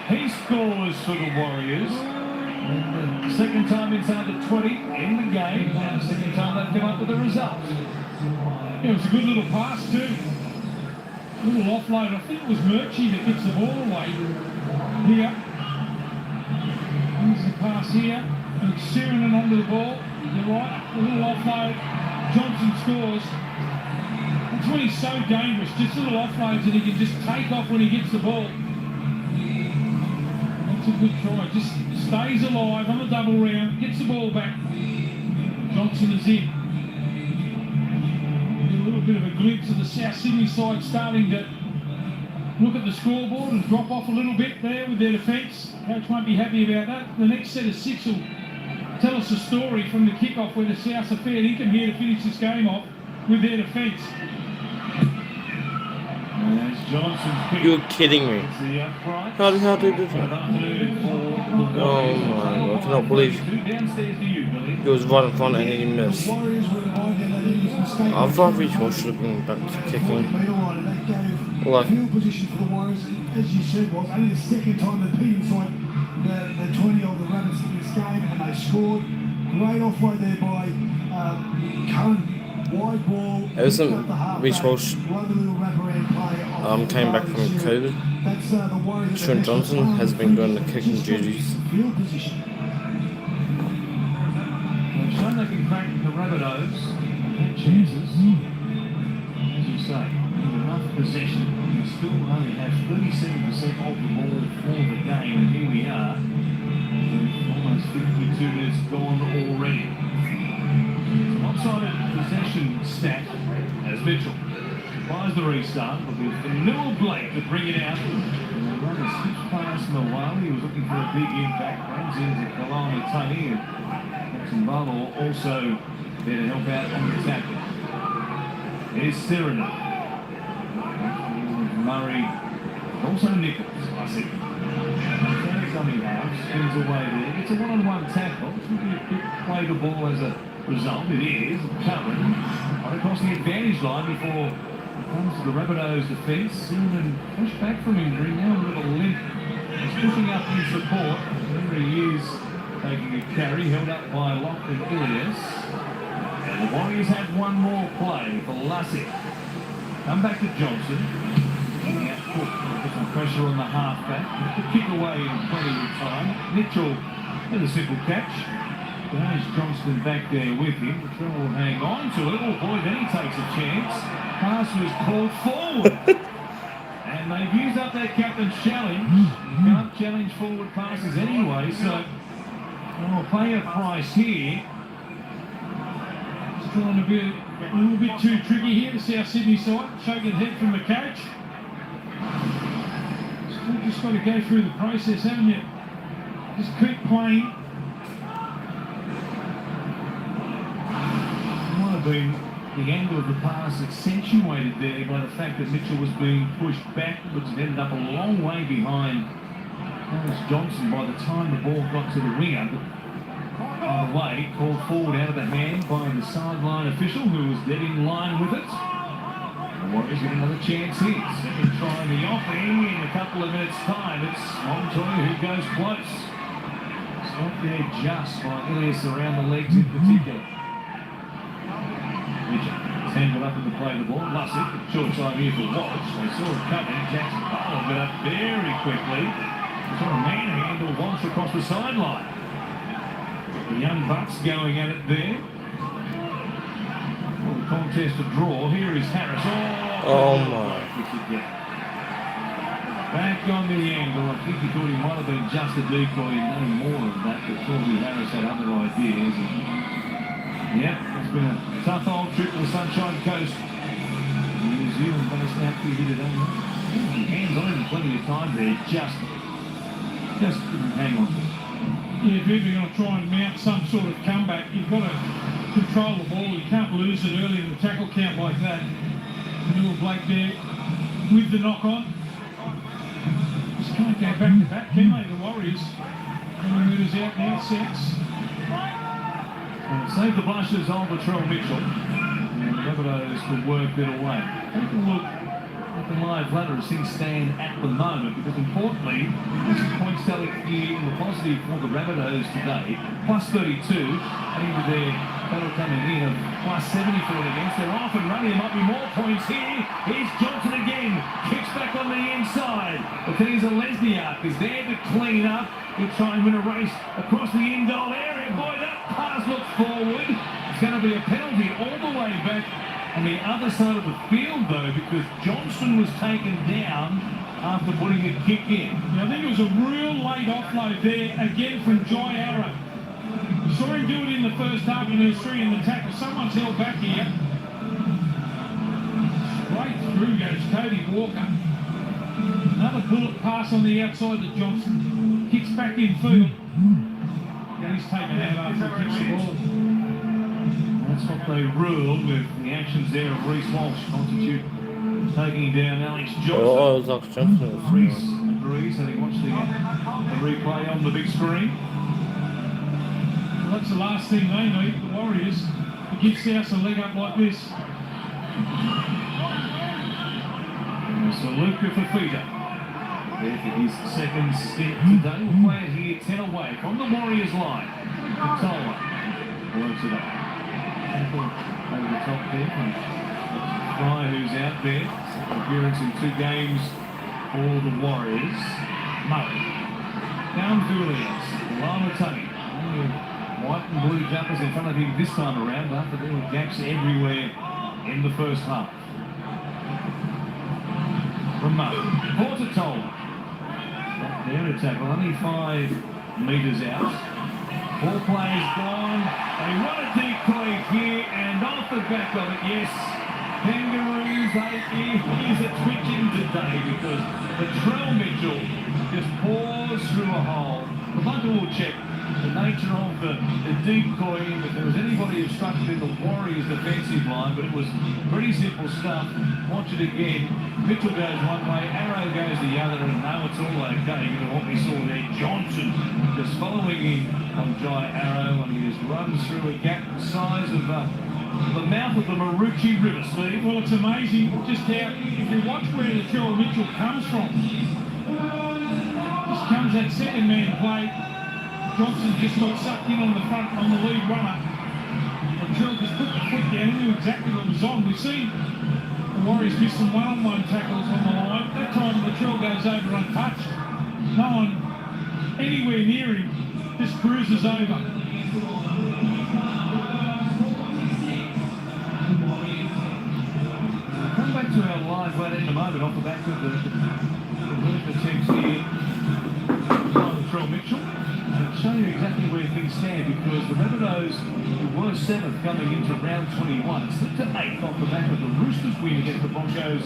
He scores for the Warriors. And the second time inside the 20 in the game. And the second time they've come up with a result. Yeah, it was a good little pass too. A little offload. I think it was Murchie that gets the ball away. Here. Here's the pass here. And it's Sirenen onto the ball. You're right. A little offload. Johnson scores. That's when he's so dangerous. Just little offloads that he can just take off when he gets the ball. That's a good try. Just stays alive on the double round. Gets the ball back. Johnson is in. A little bit of a glimpse of the South Sydney side starting to look at the scoreboard and drop off a little bit there with their defence. Coach won't be happy about that. The next set of 6 will tell us a story from the kick-off where the Souths are fair income here to finish this game off with their defence. As Johnson's kick. You're kidding me. It's the upright. How did they do Good that? afternoon for the Oh Warriors. my God, I cannot believe Downstairs to you, Billy. he was right in front and he missed. Warriors were reminded that he was mistaken. I thought Rabbitohs should have been back to kicking. Like, Field position for the Warriors, as you said, was only the second time they've been inside the 20 of the Rabbits in this game, and they scored. Great offload there by Curran. Wide ball. ever since Rabbitohs came back from COVID, Trent Johnson has been doing the kicking duties. They've shown they can crack the Rabbitohs. Had chances. As you say, with enough possession, we still only have 37% of the ball for the game, and here we are. With almost 52 minutes gone already. It's an lopsided possession stat as Mitchell tries the restart, but with the little Blake to bring it out. And the runner skips past Mawali, he was looking for a big impact, runs into Kalama Tani, and Jackson Barlow also there to help out on the tackle. Here's Cyrano. Murray, also Nichols, I see. Dummy half, spins away there. It's a one-on-one tackle. It's going to be a big play the ball as a result. It is. Curran right across the advantage line before it comes to the Rabbitohs defence. Silverman pushed back from injury. Now a little limp. He's pushing up in support. There he is taking a carry. Held up by Lachlan Ilias. And the Warriors have one more play for Lussick. Come back to Johnson. Getting out Cook. Put some pressure on the halfback. The kick away in plenty of time. Mitchell with a simple catch. There's Johnston back there with him. Latrell will hang on to it. Oh boy, then he takes a chance. Pass was called forward. And they've used up their captain's challenge. You can't challenge forward passes anyway, so we'll pay a price here. It's trying to be a little bit too tricky here, the South Sydney side. Shaking head from the coach. Still just got to go through the process, haven't you? Just keep playing. Might have been the angle of the pass accentuated there by the fact that Mitchell was being pushed backwards and ended up a long way behind Harris Johnson by the time the ball got to the winger. But on the way, called forward out of the hand by the sideline official who was dead in line with it. The Warriors get another chance here. Second try in the offing in a couple of minutes' time. It's Montoya who goes close. Stopped there just by Ilias around the legs in particular. Mitchell tangled up in the play of the ball. Lussick, short time here for Walsh. They saw it coming. Jackson Barlow got up very quickly. Saw a manhandle Walsh across the sideline. The young Bucks going at it there. Well, the contest a draw. Here is Harris. Oh my. Back on the angle. I think he thought he might have been just a decoy and no more of that, but probably Harris had other ideas. Yep, it's been a tough old trip to the Sunshine Coast. New Zealand based outfit here today. Hands on him plenty of time there. Just couldn't hang on to it. Yeah, if you're going to try and mount some sort of comeback, you've got to control the ball. You can't lose it early in the tackle count like that. Little Blake there with the knock on. Just can't go back to back, can they, the Warriors? 20 metres out now, sets. And save the blushes of Latrell Mitchell. And the Rabbitohs could work it away. Take a look at the live ladder as things stand at the moment, because importantly, this is points tally here in the positive for the Rabbitohs today. Plus 32, adding to their total coming in of plus 74 against. They're off and running. There might be more points here. Here's Johnson again. Kicks back on the inside. But then Lesniak is there to clean up. He'll try and win a race across the end goal area. Boy, that pass looks forward. It's going to be a penalty all the way back on the other side of the field, though, because Johnson was taken down after putting a kick in. Yeah, I think it was a real late offload there, again from Jai Arrow. We saw him do it in the first half and there's three in the tackle. Someone's held back here. Straight through goes Cody Walker. Another bullet pass on the outside to Johnson. Kicks back in field. And he's taken out after he kicks the ball. That's what they ruled with the actions there of Reece Walsh constitute Taking down Alex Johnson. Oh, it's Alex Johnson. Reese agrees and he wants to get the replay on the big screen. Well, that's the last thing they need, the Warriors, to give South a leg up like this. So Luca Fafita, there for his second stint today. We'll play it here 10 away from the Warriors line. Katola works it up. Over the top there from Fry, who's out there. Appearance in 2 games for the Warriors. Murray. Down Villiers. Rabbitohs. White and blue jumpers in front of him this time around after there were gaps everywhere in the first half. Remote. Rabbitohs. There to tackle. Only 5 metres out. 4 players gone. They run a decoy here and off the back of it, yes. Kangaroos, here's a twitching today because Latrell Mitchell just pours through a hole. The bunker will check the nature of the decoy, if there was anybody obstructed in the Warriors defensive line, but it was pretty simple stuff. Watch it again. Mitchell goes one way, Arrow goes the other, and now it's all okay. You know what we saw there, Johnson just following in on Jai Arrow, and he just runs through a gap the size of the mouth of the Marucci River, Steve. Well, it's amazing just how, if you watch where Latrell Mitchell comes from, just comes that second man play. Johnson just got sucked in on the front, on the lead runner. Latrell just put the foot down, he knew exactly what was on. We've seen the Warriors miss some one-on-one tackles on the line. That time Latrell goes over untouched. No one anywhere near him, just cruises over. Come back to our live right in a moment off the back of the text here. Latrell Mitchell. And show you exactly where things stand because the Rabbitohs, who were 7th coming into round 21, slipped to 8th off the back of the Roosters win against the Broncos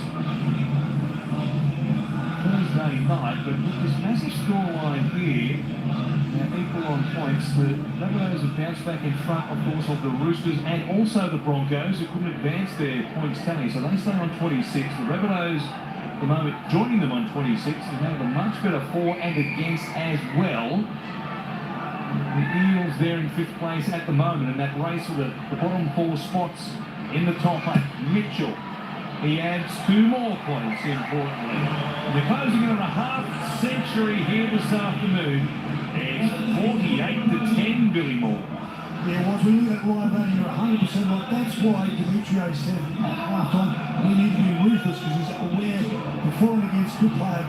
Thursday night. But with this massive scoreline here, now equal on points, the Rabbitohs have bounced back in front, of course, of the Roosters and also the Broncos, who couldn't advance their points tally. So they stay on 26. The Rabbitohs, at the moment, joining them on 26, and have a much better for and against as well. The Eels there in 5th place at the moment in that race for the bottom 4 spots in the top 8. Mitchell, he adds 2 more points, importantly. And they're closing in on a half-century here this afternoon. It's 48-10, Billy Moore. Yeah, well, when you look at live only, you're 100% right. That's why Demetrio said at half-time, we need to be ruthless because he's aware before and against good player,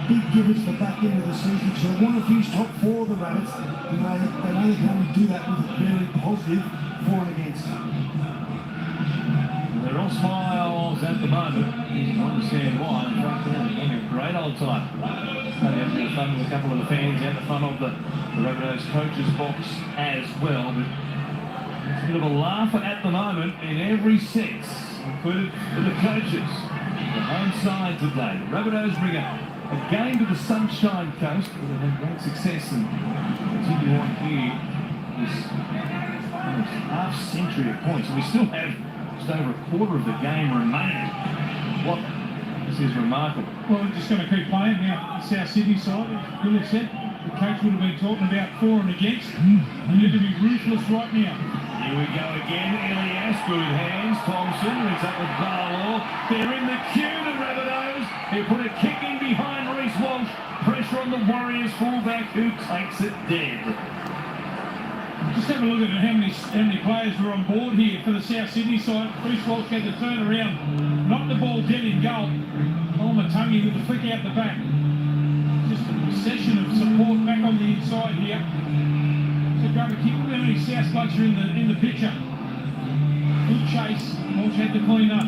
big givers for back end of the season. So they want to finish top 4 of the Rabbits, and they only can do that with a very positive for and against. They're all smiles at the moment. You can understand why. In fact, they're having a great old time. They're having a bit of fun with a couple of the fans out the front of the Rabbitohs coaches box as well. But it's a bit of a laugh at the moment in every sense, included for the coaches. The home side today. The Rabbitohs bring a game to the Sunshine Coast where they've had great success and continue on here. This half-century of points. And we still have just over a quarter of the game remaining. What? This is remarkable. Well, we're just going to keep playing now. The South Sydney side, as Billy said, the coach would have been talking about for and against. We need to be ruthless right now. Here we go again. Elias, good hands. Thompson links up with Barlaw. They're in the queue, the Rabbitohs. They put a kick in behind Reece Walsh. Pressure on the Warriors fullback who takes it dead. Just have a look at how many players were on board here for the South Sydney side. Reece Walsh had to turn around, knock the ball dead in goal. Matangi with the flick out the back. Just a session of support back on the inside here. So grab a kick. Look how many South blokes are in the picture. Good chase. Walsh had to clean up.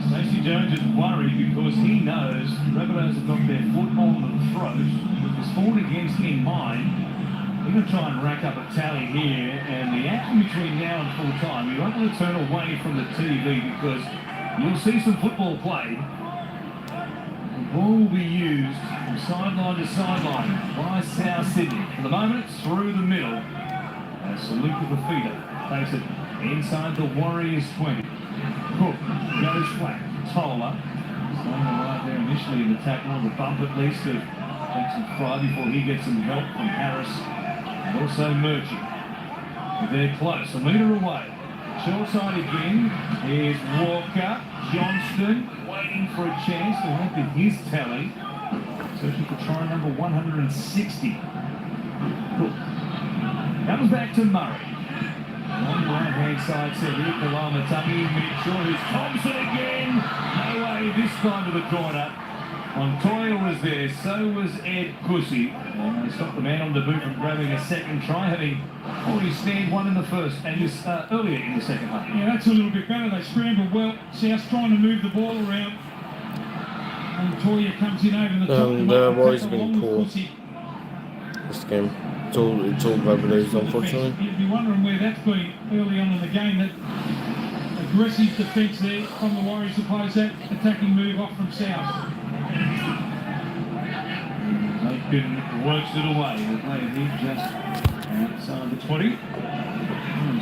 Stacey Jones is worried because he knows the Rabbitohs have got their foot on the throat with this forward against in mind. We're going to try and rack up a tally here, and the action between now and full time, you don't want to turn away from the TV because you'll see some football played. The ball will be used from sideline to sideline by South Sydney. For the moment, it's through the middle. As Luca Fafita takes it inside the Warriors 20. Cook goes flat. Tola. Staying alive there initially in the tackle, the bump at least of Jackson Fry before he gets some help from Harris and also Murchie. They're close, a metre away. Short side again. Here's Walker. Johnston waiting for a chance to look at his tally. Searching for try number 160. Cool. Comes back to Murray. On the right-hand side, said here, Kalamatangi, Mitchell, who's Thompson again. No way, this time to the corner. Montoya was there, so was Ed Cussy. And they stopped the man on the boot from grabbing a second try, having already snared one in the first, and this earlier in the second half. Yeah, that's a little bit better. They scrambled well. South trying to move the ball around. Montoya comes in over the top. The Warriors have been poor this game. It's all Rabbitohs, unfortunately. You'd be wondering where that's been early on in the game. That aggressive defence there from the Warriors opposed that attacking move off from South. Aiken works it away. The player here just outside the 20.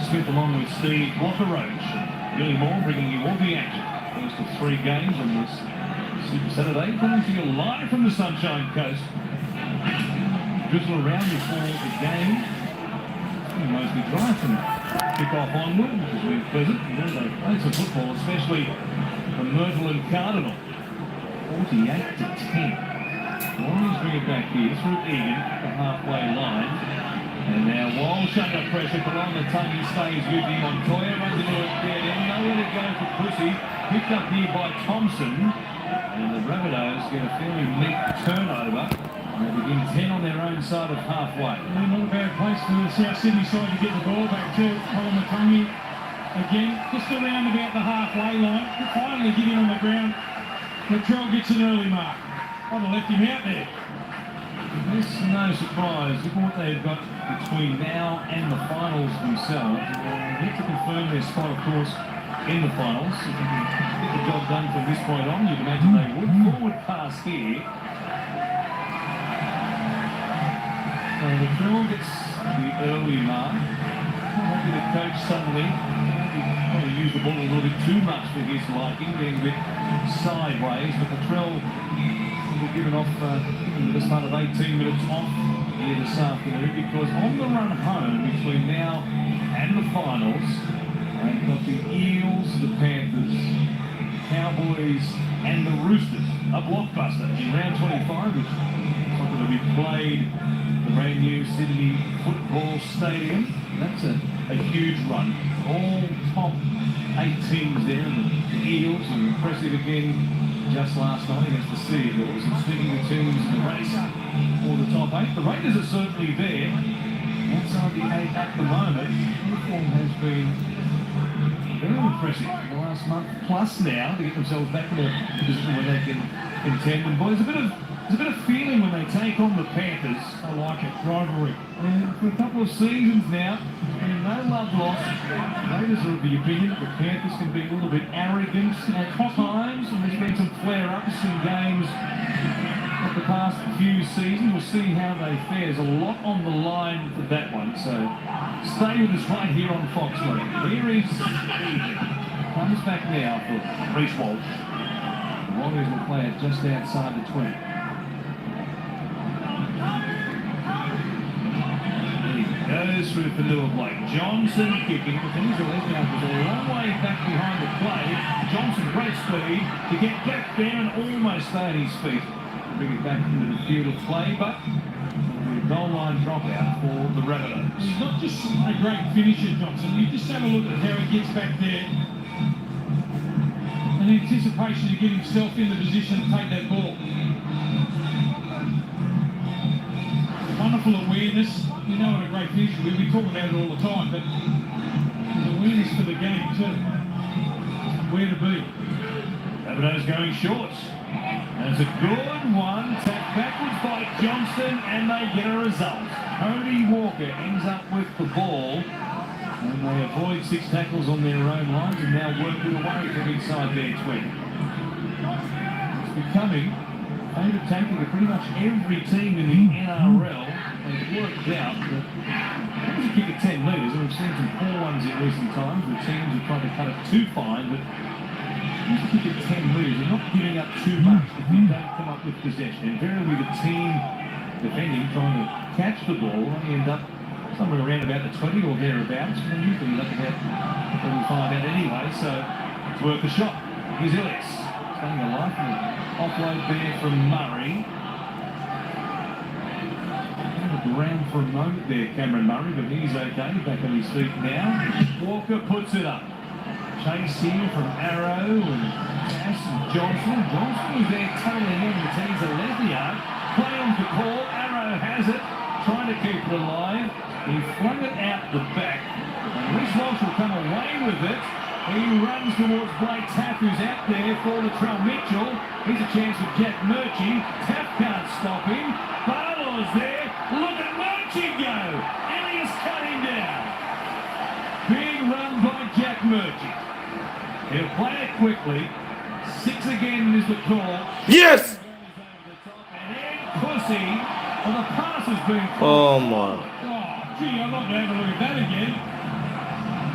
Smith along with Steve Walker-Roach. Billy Moore bringing you all the action. First of 3 games on this Super Saturday. Coming to you live from the Sunshine Coast. Drizzle around before the game. Mostly dry from kick-off onward, which has been pleasant. They played some football, especially from Myrtle and Cardinal. 48-10. Warriors bring it back here through Egan at the halfway line. And now Walsh under pressure. Kalamatangi stays with him. Montoya runs into it dead end. Nowhere to go for Pussy. Picked up here by Thompson. And the Rabbitohs get a fairly neat turnover. They begin 10 on their own side of halfway. Not a bad place for the South Sydney side to get the ball back to. Kalamatangi again, just around about the halfway line. Finally getting on the ground. Latrell gets an early mark. I'd have left him out there. It's no surprise. Look what they've got between now and the finals themselves. They need to confirm their spot, of course, in the finals. If they can get the job done from this point on, you'd imagine they would. Forward pass here. So the drill gets the early mark. Maybe the coach suddenly probably used the ball a little bit too much for his liking, being a bit sideways, but the drill will be given off the start of 18 minutes off here this afternoon, because on the run home between now and the finals, they've got the Eels, the Panthers, Cowboys and the Roosters. A blockbuster in round 25, which is not going to be played at the brand new Sydney Football Stadium. That's a huge run. All top 8 teams there, and the Eels are impressive again just last night against the Sea Eagles, and speaking of teams in the race for the top 8, the Raiders are certainly there. Outside the 8 at the moment, their form has been very impressive in the last month plus now to get themselves back in a position where they can contend. And boys, there's a bit of feeling when they take on the Panthers. I like it, rivalry. And for a couple of seasons now, and no love lost. Raiders are of the opinion that the Panthers can be a little bit arrogant at times, and there's been some flare-ups in games of the past few seasons. We'll see how they fare. There's a lot on the line for that one, so stay with us right here on Fox League. Here is Egan. Comes back now for Reece Walsh. The Warriors will play it just outside the 20. Goes through for Lua Blake. Johnson kicking, but then he's a left out. There's a long way back behind the play. Johnson, great speed to get back there and almost stay at his feet. Bring it back into the field of play, but the goal line dropout for the Rabbitohs. He's not just a great finisher, Johnson. You just have a look at how he gets back there. An anticipation to get himself in the position to take that ball. Wonderful awareness. You know what a great finisher is. We talk about it all the time, but there's awareness for the game too. Where to be. Rabbitohs going short. That's a good one. Tapped backwards by Johnston, and they get a result. Cody Walker ends up with the ball, and they avoid 6 tackles on their own lines and now work it away from inside their 20. It's becoming favourite tactic of pretty much every team in the NRL. They've worked out that it was a kick at 10 metres, and we've seen some poor ones in recent times where teams have tried to cut it too fine, but just kick at 10 metres. You're not giving up too much if you don't come up with possession. Invariably, the team defending, trying to catch the ball, only end up somewhere around about the 20 or thereabouts. And usually look about 35 out anyway, so it's worth a shot. Here's Ellis, staying alive from the offload there from Murray. On the ground for a moment there, Cameron Murray, but he's okay, back on his feet now. Walker puts it up. Chase here from Arrow and Cass and Johnson. Johnson is there tunneling in the teams of Lesbiard. Play on the call, Arrow has it, trying to keep it alive. He flung it out the back. And Reece Walsh will come away with it. He runs towards Blake Taff, who's out there for Latrell Mitchell. Here's a chance for Jack Murchie. Taff can't stop him. Barlow's there. Look at Murchie go. Elias cut him down. Big run by Jack Murchie. He'll play it quickly. 6 again is the call. Yes! And Ed Pussy, well, the pass has been called. Oh my. Gee, I'd like to have a look at that again.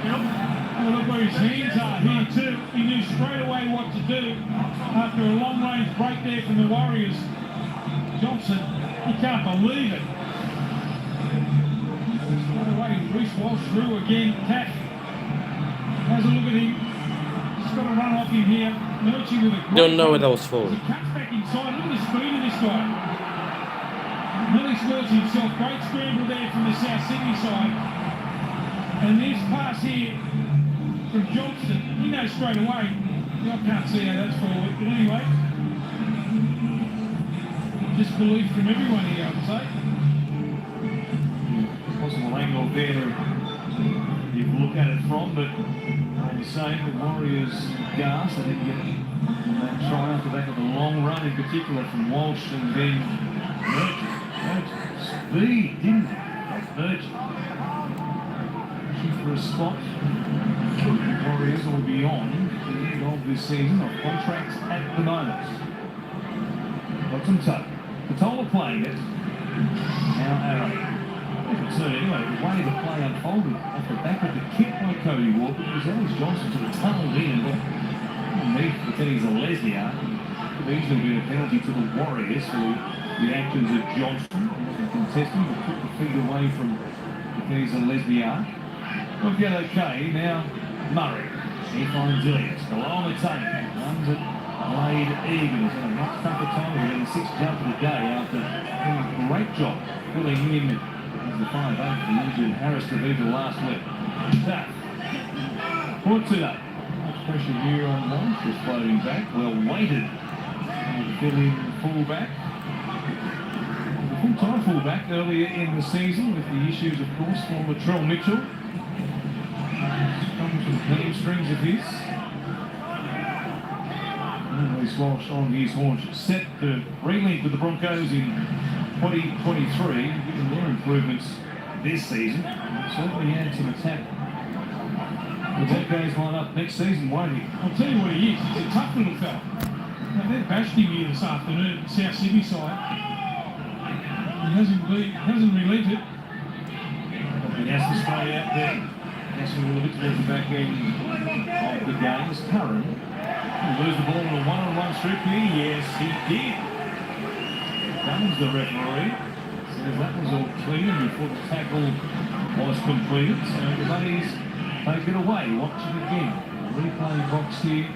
Well, look where his hands are here too. He knew straight away what to do after a long-range break there from the Warriors. Johnson, he can't believe it. Straight away, Reece Walsh through again. Taff has a look at him. Just got to run off him here. Murchie with a Don't know what that was for. he cuts back inside. Look at the speed of this guy. Nearly scores himself. Great scramble there from the South Sydney side. And this pass here from Johnston, he knows straight away. I can't see how that's forward, but anyway. Disbelief from everyone here, I would say. Possible angle there you can look at it from, but all the same, the Warriors gas. They didn't get that try after that with a long run in particular from Walsh and then Murchie. Speed, didn't it? That's Murchie. For a spot. The Warriors will be on the end of this season of contracts at the moment. Got some tuck. Patola playing it. Now Arrow. Concern anyway, the way the play unfolded off the back of the kick by Cody Walker, it was Ellis Johnson to the tunnel in and got underneath the Kenny's Lesbiard. Could easily be a penalty to the Warriors for the actions of Johnson. Contesting, but took the feet away from the Kenny's Lesbiard. We'll get okay. Now, Murray. He finds Ilias. Kolomatani runs it. Blade Egan has had a much tougher time of getting the 6th jump of the day after doing a great job filling in as the 5'8", the injured Harris to be the last leg. Taff puts it up. Much pressure here on Walsh. Just floating back. Well weighted. Fill-in fullback. The full-time fullback earlier in the season with the issues, of course, for Latrell Mitchell. Comes from hamstrings of his. Reece Walsh on his haunch, set to relink with the Broncos in 2023, given their improvements this season. Certainly had some attack. The Broncos line up next season, won't he? I'll tell you what he is. He's a tough little fella. Now, they bashed him here this afternoon, South Sydney side. He hasn't relented. He has to stay out there. Passing a little bit towards the back end of the game is Curran. He'll lose the ball in a one-on-one strip here. Yes, he did. Dunn's the referee. Says that was all clean before the tackle was completed. So the buddies take it away. Watch it again. Replay box here.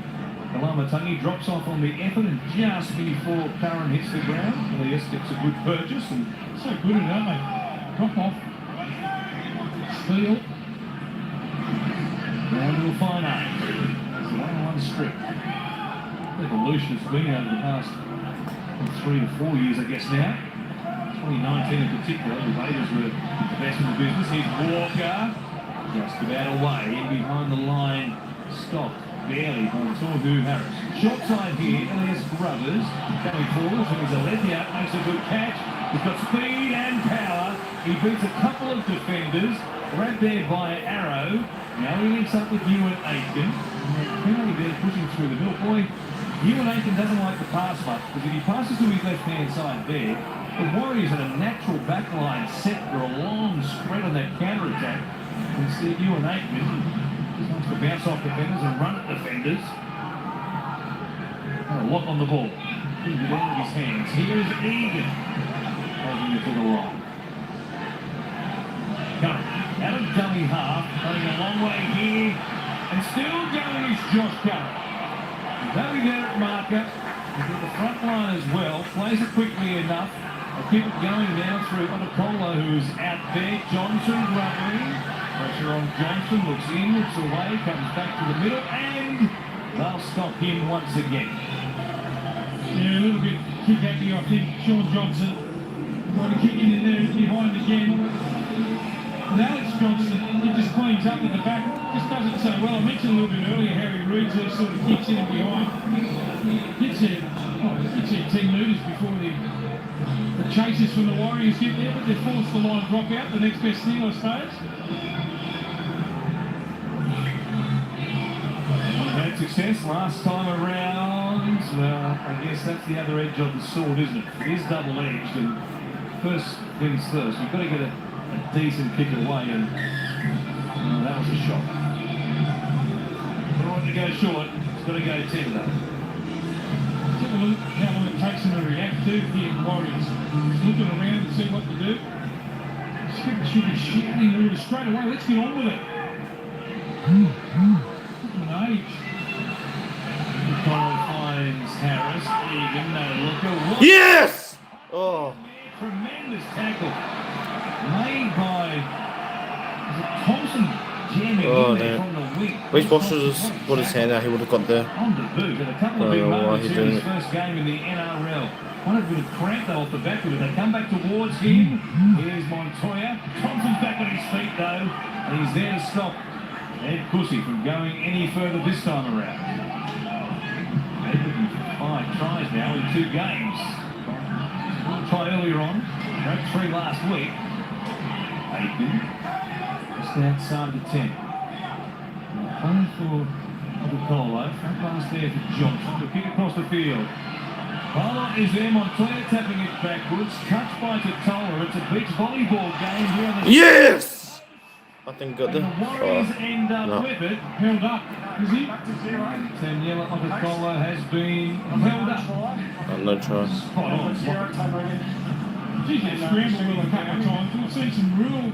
Kolomatani drops off on the effort and just before Curran hits the ground, Elias gets a good purchase and So good at that, mate. Drop off. steal. Down to a fine eight. It's a one-on-one strip. Evolution has been over the past 3 to 4 years, I guess now. 2019 in particular, the Raiders were the best in the business. Here's Walker, just about away, in behind the line, stopped barely by Tohu Harris. Short side here, Elias Brothers coming forward, so he's a left-out, makes a good catch. He's got speed and power. He beats a couple of defenders, grabbed there by Arrow. Now he links up with Ewan Aitken. Penalty there pushing through the middle. Boy, Ewan Aitken doesn't like the pass much, because if he passes to his left-hand side there, the Warriors had a natural backline set for a long spread on that counter-attack. Instead, Ewan Aitken just wants to bounce off defenders and run at defenders. lock on the ball. Putting it out of his hands. Here is Egan. Holding it to the line. Curry, out of dummy half, going a long way here. And still going is Josh Curry. Very there at marker. He's got the front line as well. Plays it quickly enough. They'll keep it going now through Otakolo, who's out there. Johnson rubbing. Pressure on Johnson. Looks in, looks away. Comes back to the middle. And they'll stop him once again. Yeah, a little bit kick at you, I think. Sean Johnson trying to kick in there behind again. And Alex Johnson, he just cleans up at the back. Just does it so well. I mentioned a little bit earlier how he reads there, sort of kicks in and behind. Gets there 10 metres before the chasers from the Warriors get there, but they're forced to line drop out. The next best thing, I suppose. Had success last time around. Well, I guess that's the other edge of the sword, isn't it? It is double-edged, and first things first. You've got to get a decent kick away, and that was a shot. Right to go short, it's got to go tender. Have a look how long it takes them to react to here, the Warriors. Just looking around to see what to do. Should be shooting the order straight away. Let's get on with it. Looking age. Connell finds Harris. Egan, no looker. Yes! Oh. Tremendous tackle. Made by Thompson, jamming in there from the wing. Reece Walsh's got his hand out, he would have got there. On the boot, and a couple of I big don't know why moments he's here in doing his it. first game in the NRL. One of them cramped though off the back of it. They come back towards him. Here's Montoya. Thompson's back on his feet though, and he's there to stop Ed Pussy from going any further this time around. Ed looking for 5 tries now in 2 games. One try earlier on, broke 3 last week. Aiken, just outside the 10. Playing for Otakolo. Front pass there for Johnson. To kick across the field. Polo is there. Montoya tapping it backwards. Touched by Totola. It's a beach volleyball game here on the... Yes! I think got And there. the Warriors end up no. with it. Held up. Is he? Daniela Otakolo has been held up. No try. Spot on. Geez, they scrambled well a couple of times. We've seen some real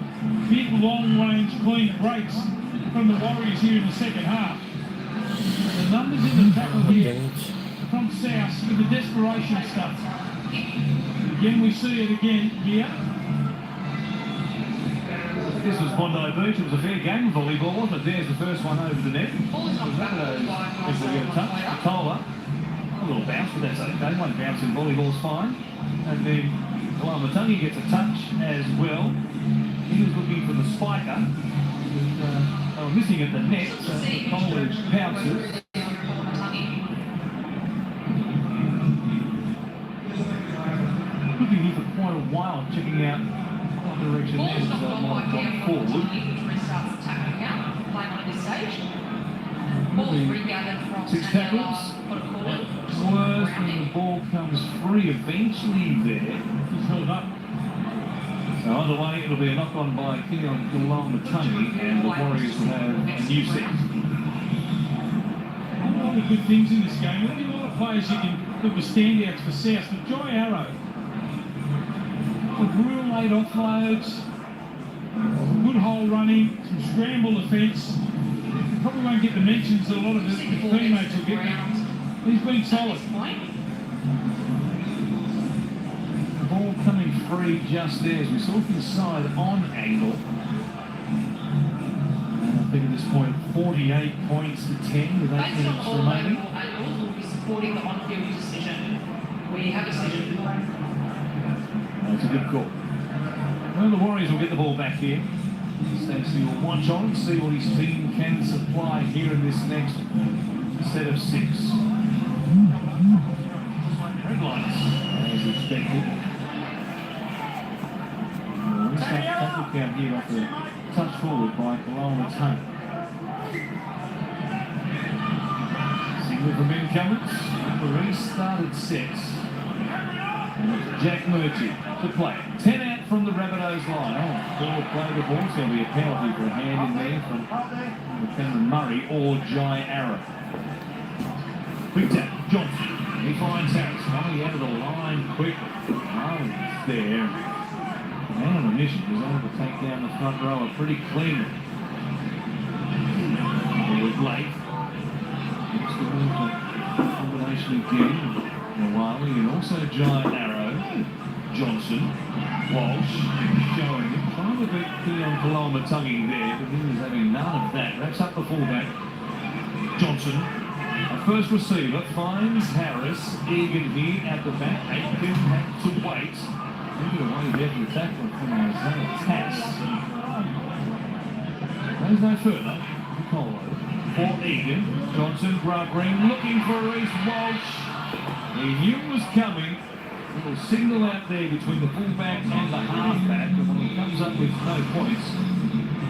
big, long-range, clean breaks from the Warriors here in the second half. The numbers in the tackle here from South with the desperation stuff. Again, we see it again here. This was Bondi Beach. It was a fair game of volleyball, but there's the first one over the net. Rabbitohs will get a touch. Totola, a little bounce, but that's okay. One bounce in volleyball's fine. And then Matangi gets a touch as well. He was looking for the spiker. They were missing at the net, so College bounces. Looking here for quite a while, checking out what direction there's might have gone forward. 6 tackles. Worst when the ball comes free eventually there. He's held up. So either way, it'll be a knock-on by Keon Matangi, and the Warriors will have a new set. A lot of good things in this game. There'll be a lot of players that were standouts for South, but Jai Arrow, with real late offloads, good hole running, some scramble defence. Probably won't get the mentions that a lot of his teammates will get. He's been solid. The ball coming free just there, as we saw from the side on angle. And I think at this point, 48 points to 10 with 8 minutes remaining. We'll be supporting the on-field decision. We have a decision. That's a good call. Well, the Warriors will get the ball back here. Stacey will watch on and see what his team can supply here in this next set of 6. Red lights, as expected. We start tackle count here off the touch forward by Kalama Tone. Signal from Ben Cummins. The restarted sets. Jack Murchie to play. 10 out from the Rabbitohs line. Oh, forward play the ball. It's going to be a penalty for a hand in there from Cameron Murray or Jai Arrow. Quick tap, Johnson. He finds Harris coming out of the line quickly. Marley's there. Man on a mission was able to take down the front rower pretty cleanly. Forward late. Looks to move the combination again. Nawali and also Giant Arrow. Johnson. Walsh showing him. Trying to beat Keon Kalamatangi there, but he was having none of that. Wraps up the fullback. Johnson. A first receiver finds Harris. Egan here at the back. Aitken had to wait. Maybe away there for the tackle from Isaiah Tass. Goes no further. Colo. For Egan. Johnson, Green looking for Reece Walsh. He knew it was coming. A little signal out there between the fullback and the halfback. And when he comes up with no points,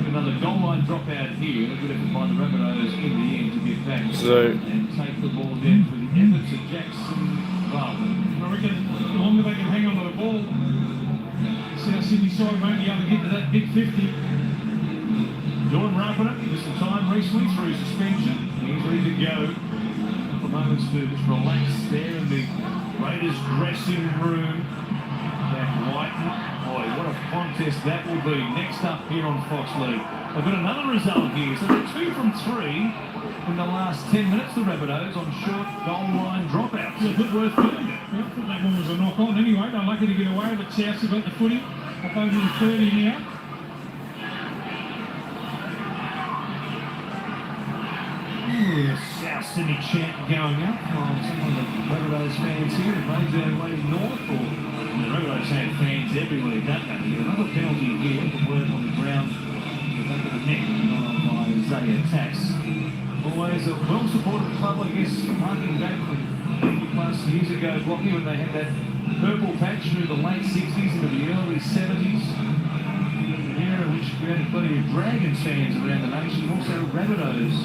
another goal line drop out here. They're going to find the Rabbitohs in the end to get back and take the ball down for the efforts of Jackson Barber. I reckon the longer they can hang on to the ball, South Sydney side won't be able to get to that big 50. Jordan Rabbitoh missed some time recently through suspension. He's ready to go. A couple of moments to just relax there in the Raiders dressing room. Jack Whiten. Boy, what a contest that will be. Next up here on Fox League. I've got another result here. So they're 2 from 3 in the last 10 minutes. The Rabbitohs on short goal line dropouts. It's a bit worth doing it. I thought that one was a knock on anyway. They're lucky to get away, but South have got the footy up over the 30 now. South Sydney chant going up from some of the Rabbitohs fans here that made their way north, or the Rabbitohs have fans everywhere, don't they? Another penalty here for work on the ground to the back of the neck by Isaiah Tass. Always a well-supported club, I guess, harking back from 50 plus years ago, Blocky, when they had that purple patch through the late 60s into the early 70s. An era in which we had plenty of Dragons fans around the nation, also Rabbitohs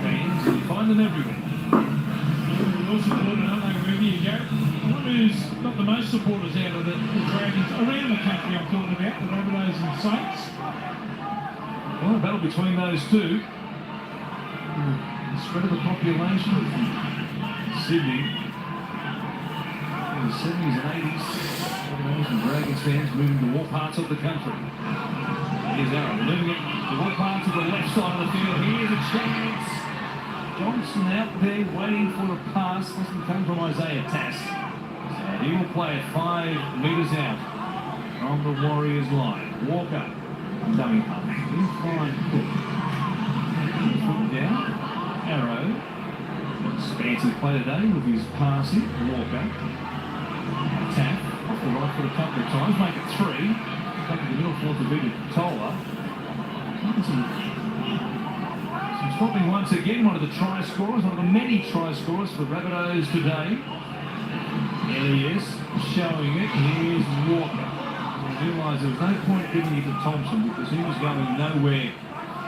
fans. You find them everywhere. They're all supported, aren't they, wherever you go? One who's got the most supporters out of the Dragons around the country, I'm talking about, the Rabbitohs and Saints. Well, a battle between those two. The spread of the population from Sydney in the 70s and 80s. Rabbitohs and Dragons fans moving to all parts of the country. Here's Aaron, moving it to all parts of the left side of the field. Here's a chance. Johnson out there waiting for a pass. Doesn't come from Isaiah Tass. So he will play it 5 metres out from the Warriors line. Walker, dummy half. He'll find Cook. Foot down. Arrow. Expansive play today with his passing. Walker. Tap. Off the right foot a couple of times. Make it 3. Back to the middle fourth to beat Tola. Some stopping once again. One of the try scorers. One of the many try scorers for the Rabbitohs today. There he is. Showing it. Here's Walker. I realised there was no point giving it to Thompson because he was going nowhere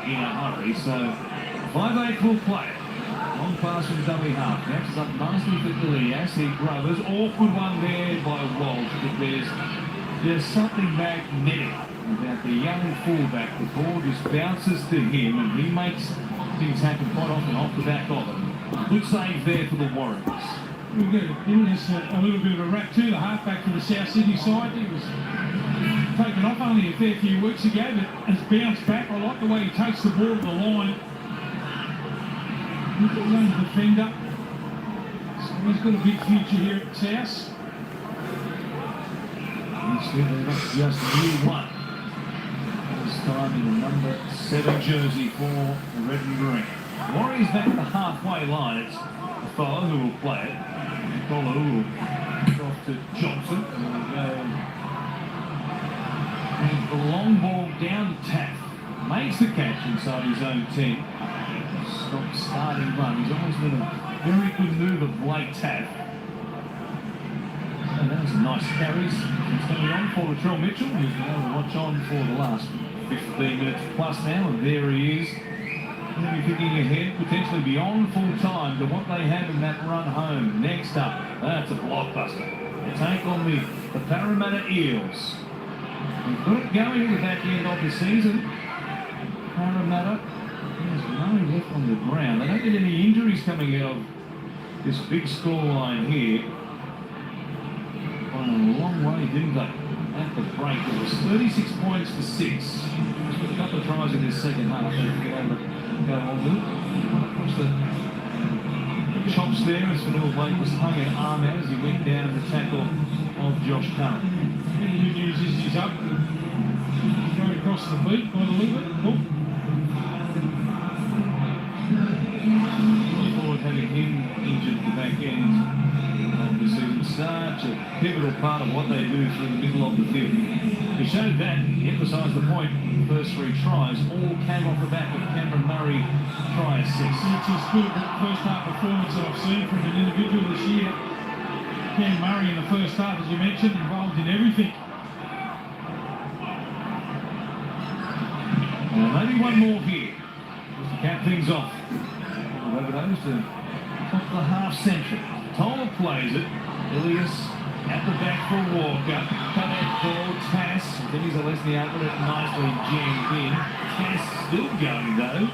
in a hurry. So 5-8 will play it. Long pass from dummy half. Matches up nicely for Ilias. He Grubbers. Awkward one there by Walsh. But there's something magnetic about the young fullback. The ball just bounces to him and he makes things happen quite often off the back of it. Good save there for the Warriors. We've got Ilias a little bit of a rap too, the halfback for the South Sydney side. He was taken off only a fair few weeks ago, but has bounced back. I like the way he takes the ball to the line. He's his own defender. So he's got a big future here at South. He's still not just year 1. This time in the number 7 jersey for the red and green. Warriors back at the halfway line. It's Thor who will play it. Thor who will kick off to Johnson. And the long ball down to Taff. Makes the catch inside his own 10. Stop starting run. He's always been a very good move of Blake Taff. And that was a nice carries. It's going on for Latrell Mitchell, who's been able to watch on for the last 15 minutes plus now, and there he is. Going to be thinking ahead, potentially beyond full time to what they have in that run home. Next up, that's a blockbuster. They take on the Parramatta Eels. We've got it going in the back end of the season. Parramatta, there's no left on the ground. They don't get any injuries coming out of this big scoreline here. Gone a long way, didn't they? At the break, it was 36 points to 6. Just with a couple of tries in this second half. They get able to go on with it. Push the chops there as Vanilla Blake was hung an arm out as he went down in the tackle of Josh Curran. The good news is he's up. Going across the beat by the lever. Oh. Forward having him injured at the back end of the season. Such a pivotal part of what they do through the middle of the field. He showed that, he emphasised the point, the first 3 tries all came off the back of Cameron Murray try assist. It's as good a first half performance I've seen from an individual this year. Cam Murray in the first half, as you mentioned, involved in everything. Well, maybe one more here, just to cap things off. Rabbitohs to top the half century. Tola plays it. Ilias at the back for Walker. Cut out ball. Tass. Denny Zalesny opened it nicely jammed in. Tass still going though.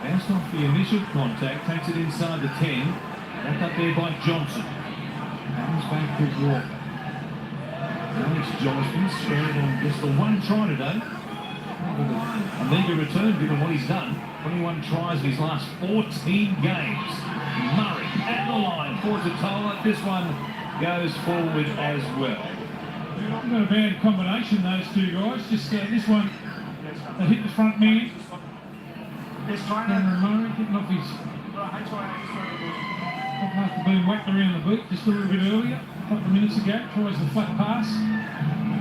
Bounced off the initial contact. Takes it inside the 10. Back up there by Johnson. Comes back to Walker. Alex Johnston spared on just the one try today. A meagre return given what he's done. 21 tries in his last 14 games. Murray at the line for Tola. This one goes forward as well. Not a bad combination, those two guys. Just this one, they hit the front man. Cameron Murray getting off his top after being whacked around the boot just a little bit earlier, a couple of minutes ago. Tries the flat pass.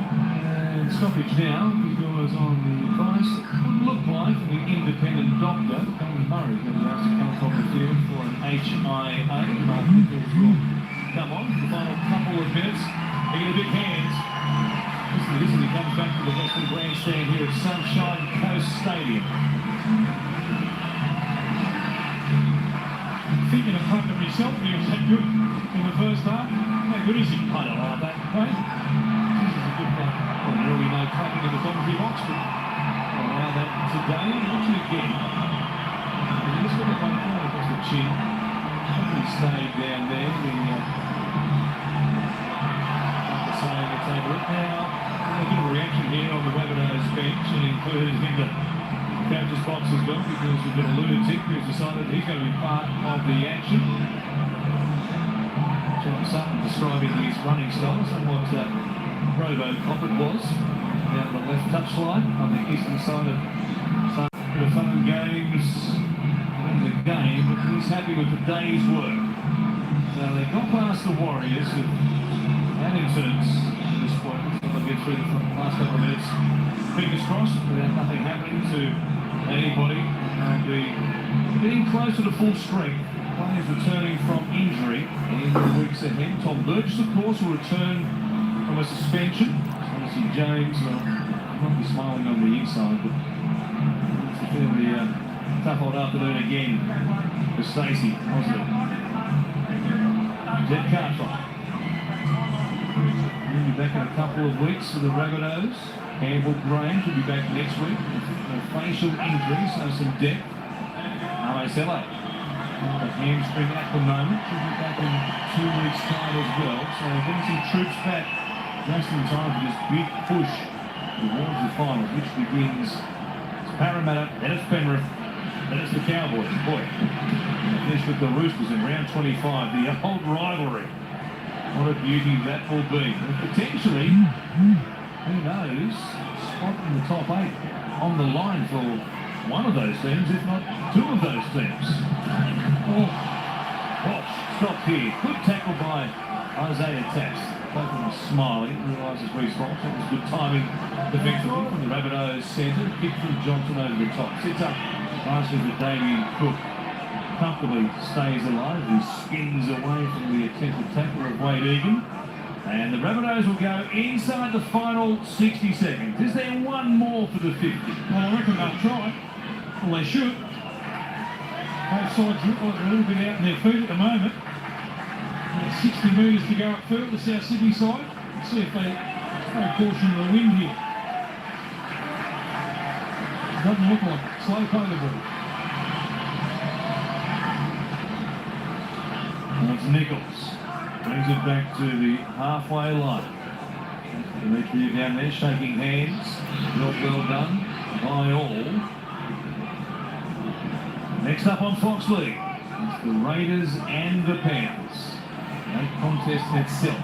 And stoppage now because on the advice it would look like the independent doctor, Cameron Murray, is going to be asked to come off the field for an HIA. Mark Nichols will come on for the final couple of minutes. They get a big hands. Listen to this as he comes back to the Western Grandstand here at Sunshine Coast Stadium. Thinking of punting himself, he was that good in the first half. How good is he? I don't like that play. This is a good play. Well, there will be no clapping in the commentary box, but allow that today. Watch it again. He just got it one corner across the chin. Probably stayed down there. The saying it's over it now. A bit of a reaction here on the Rabbitohs bench and included in the coach's box as well, because we've got a lunatic who's decided he's going to be part of the action. John Sutton describing his running style, somewhat Robocop it was, down the left touchline on the eastern side of the fun games in the game, but he's happy with the day's work. So they've got past the Warriors who've had incidents at this point. They'll get through the last couple of minutes, fingers crossed, without nothing happening to anybody. They'll be getting closer to full strength. Players returning from injury in the weeks ahead. Tom Burgess, of course, will return from a suspension. Obviously, James will not be smiling on the inside, but it's a fairly tough old afternoon again for Stacey, wasn't it? Jed Cartwright. He'll be back in a couple of weeks for the Rabbitohs. Campbell Graham will be back next week with facial injuries, so some depth. RSLA. A hamstring at the moment. Should be back in 2 weeks' time as well. So getting some troops back just in time for this big push towards the finals, which begins. It's Parramatta, then it's Penrith, then it's the Cowboys. Boy, they finished with the Roosters in round 25. The old rivalry. What a beauty that will be. And potentially, who knows, spot in the top 8 on the line for one of those teams, if not 2 of those teams. Oh, Walsh stopped here. Good tackle by Isaiah Tass. Both of them smiling, realises Reece Walsh. That was good timing defensively from the Rabbitohs centre. Kick from Johnson over the top. Sits up nicely for Damien Cook. Comfortably stays alive. He spins away from the attempted tackle of Wade Egan. And the Rabbitohs will go inside the final 60 seconds. Is there one more for the 50? Well, I reckon they'll try. Well, they should. Both sides look like they're a little bit out in their feet at the moment. 60 metres to go upfield, the South Sydney side. Let's see if they throw caution to the wind here. Doesn't look like it. Slow polar ball. towards Nichols. Brings it back to the halfway line. Demetrio down there shaking hands. Job well done by all. Next up on Fox League, it's the Raiders and the Panthers. No contest in itself.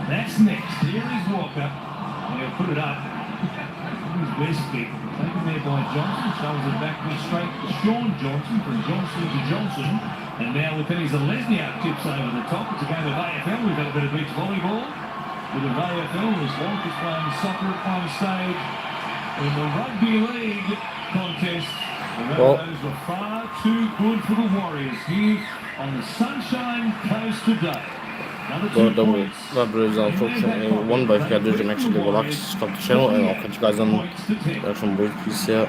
That's next. Here is Walker. They'll put it up. Here's Westby. Taken there by Johnson. Shoves it back straight to Sean Johnson. From Johnson to Johnson. And now with Penny Zalesniak tips over the top. It's a game of AFL. We've had a bit of beach volleyball. With the AFL as Wonk is playing soccer at one stage. In the rugby league contest, the Rabbitohs were far too good for the Warriors here on the Sunshine Coast today. Well, that was unfortunately won by Gathers and actually relax, stop the channel, and I'll catch you guys on the next one. Peace out.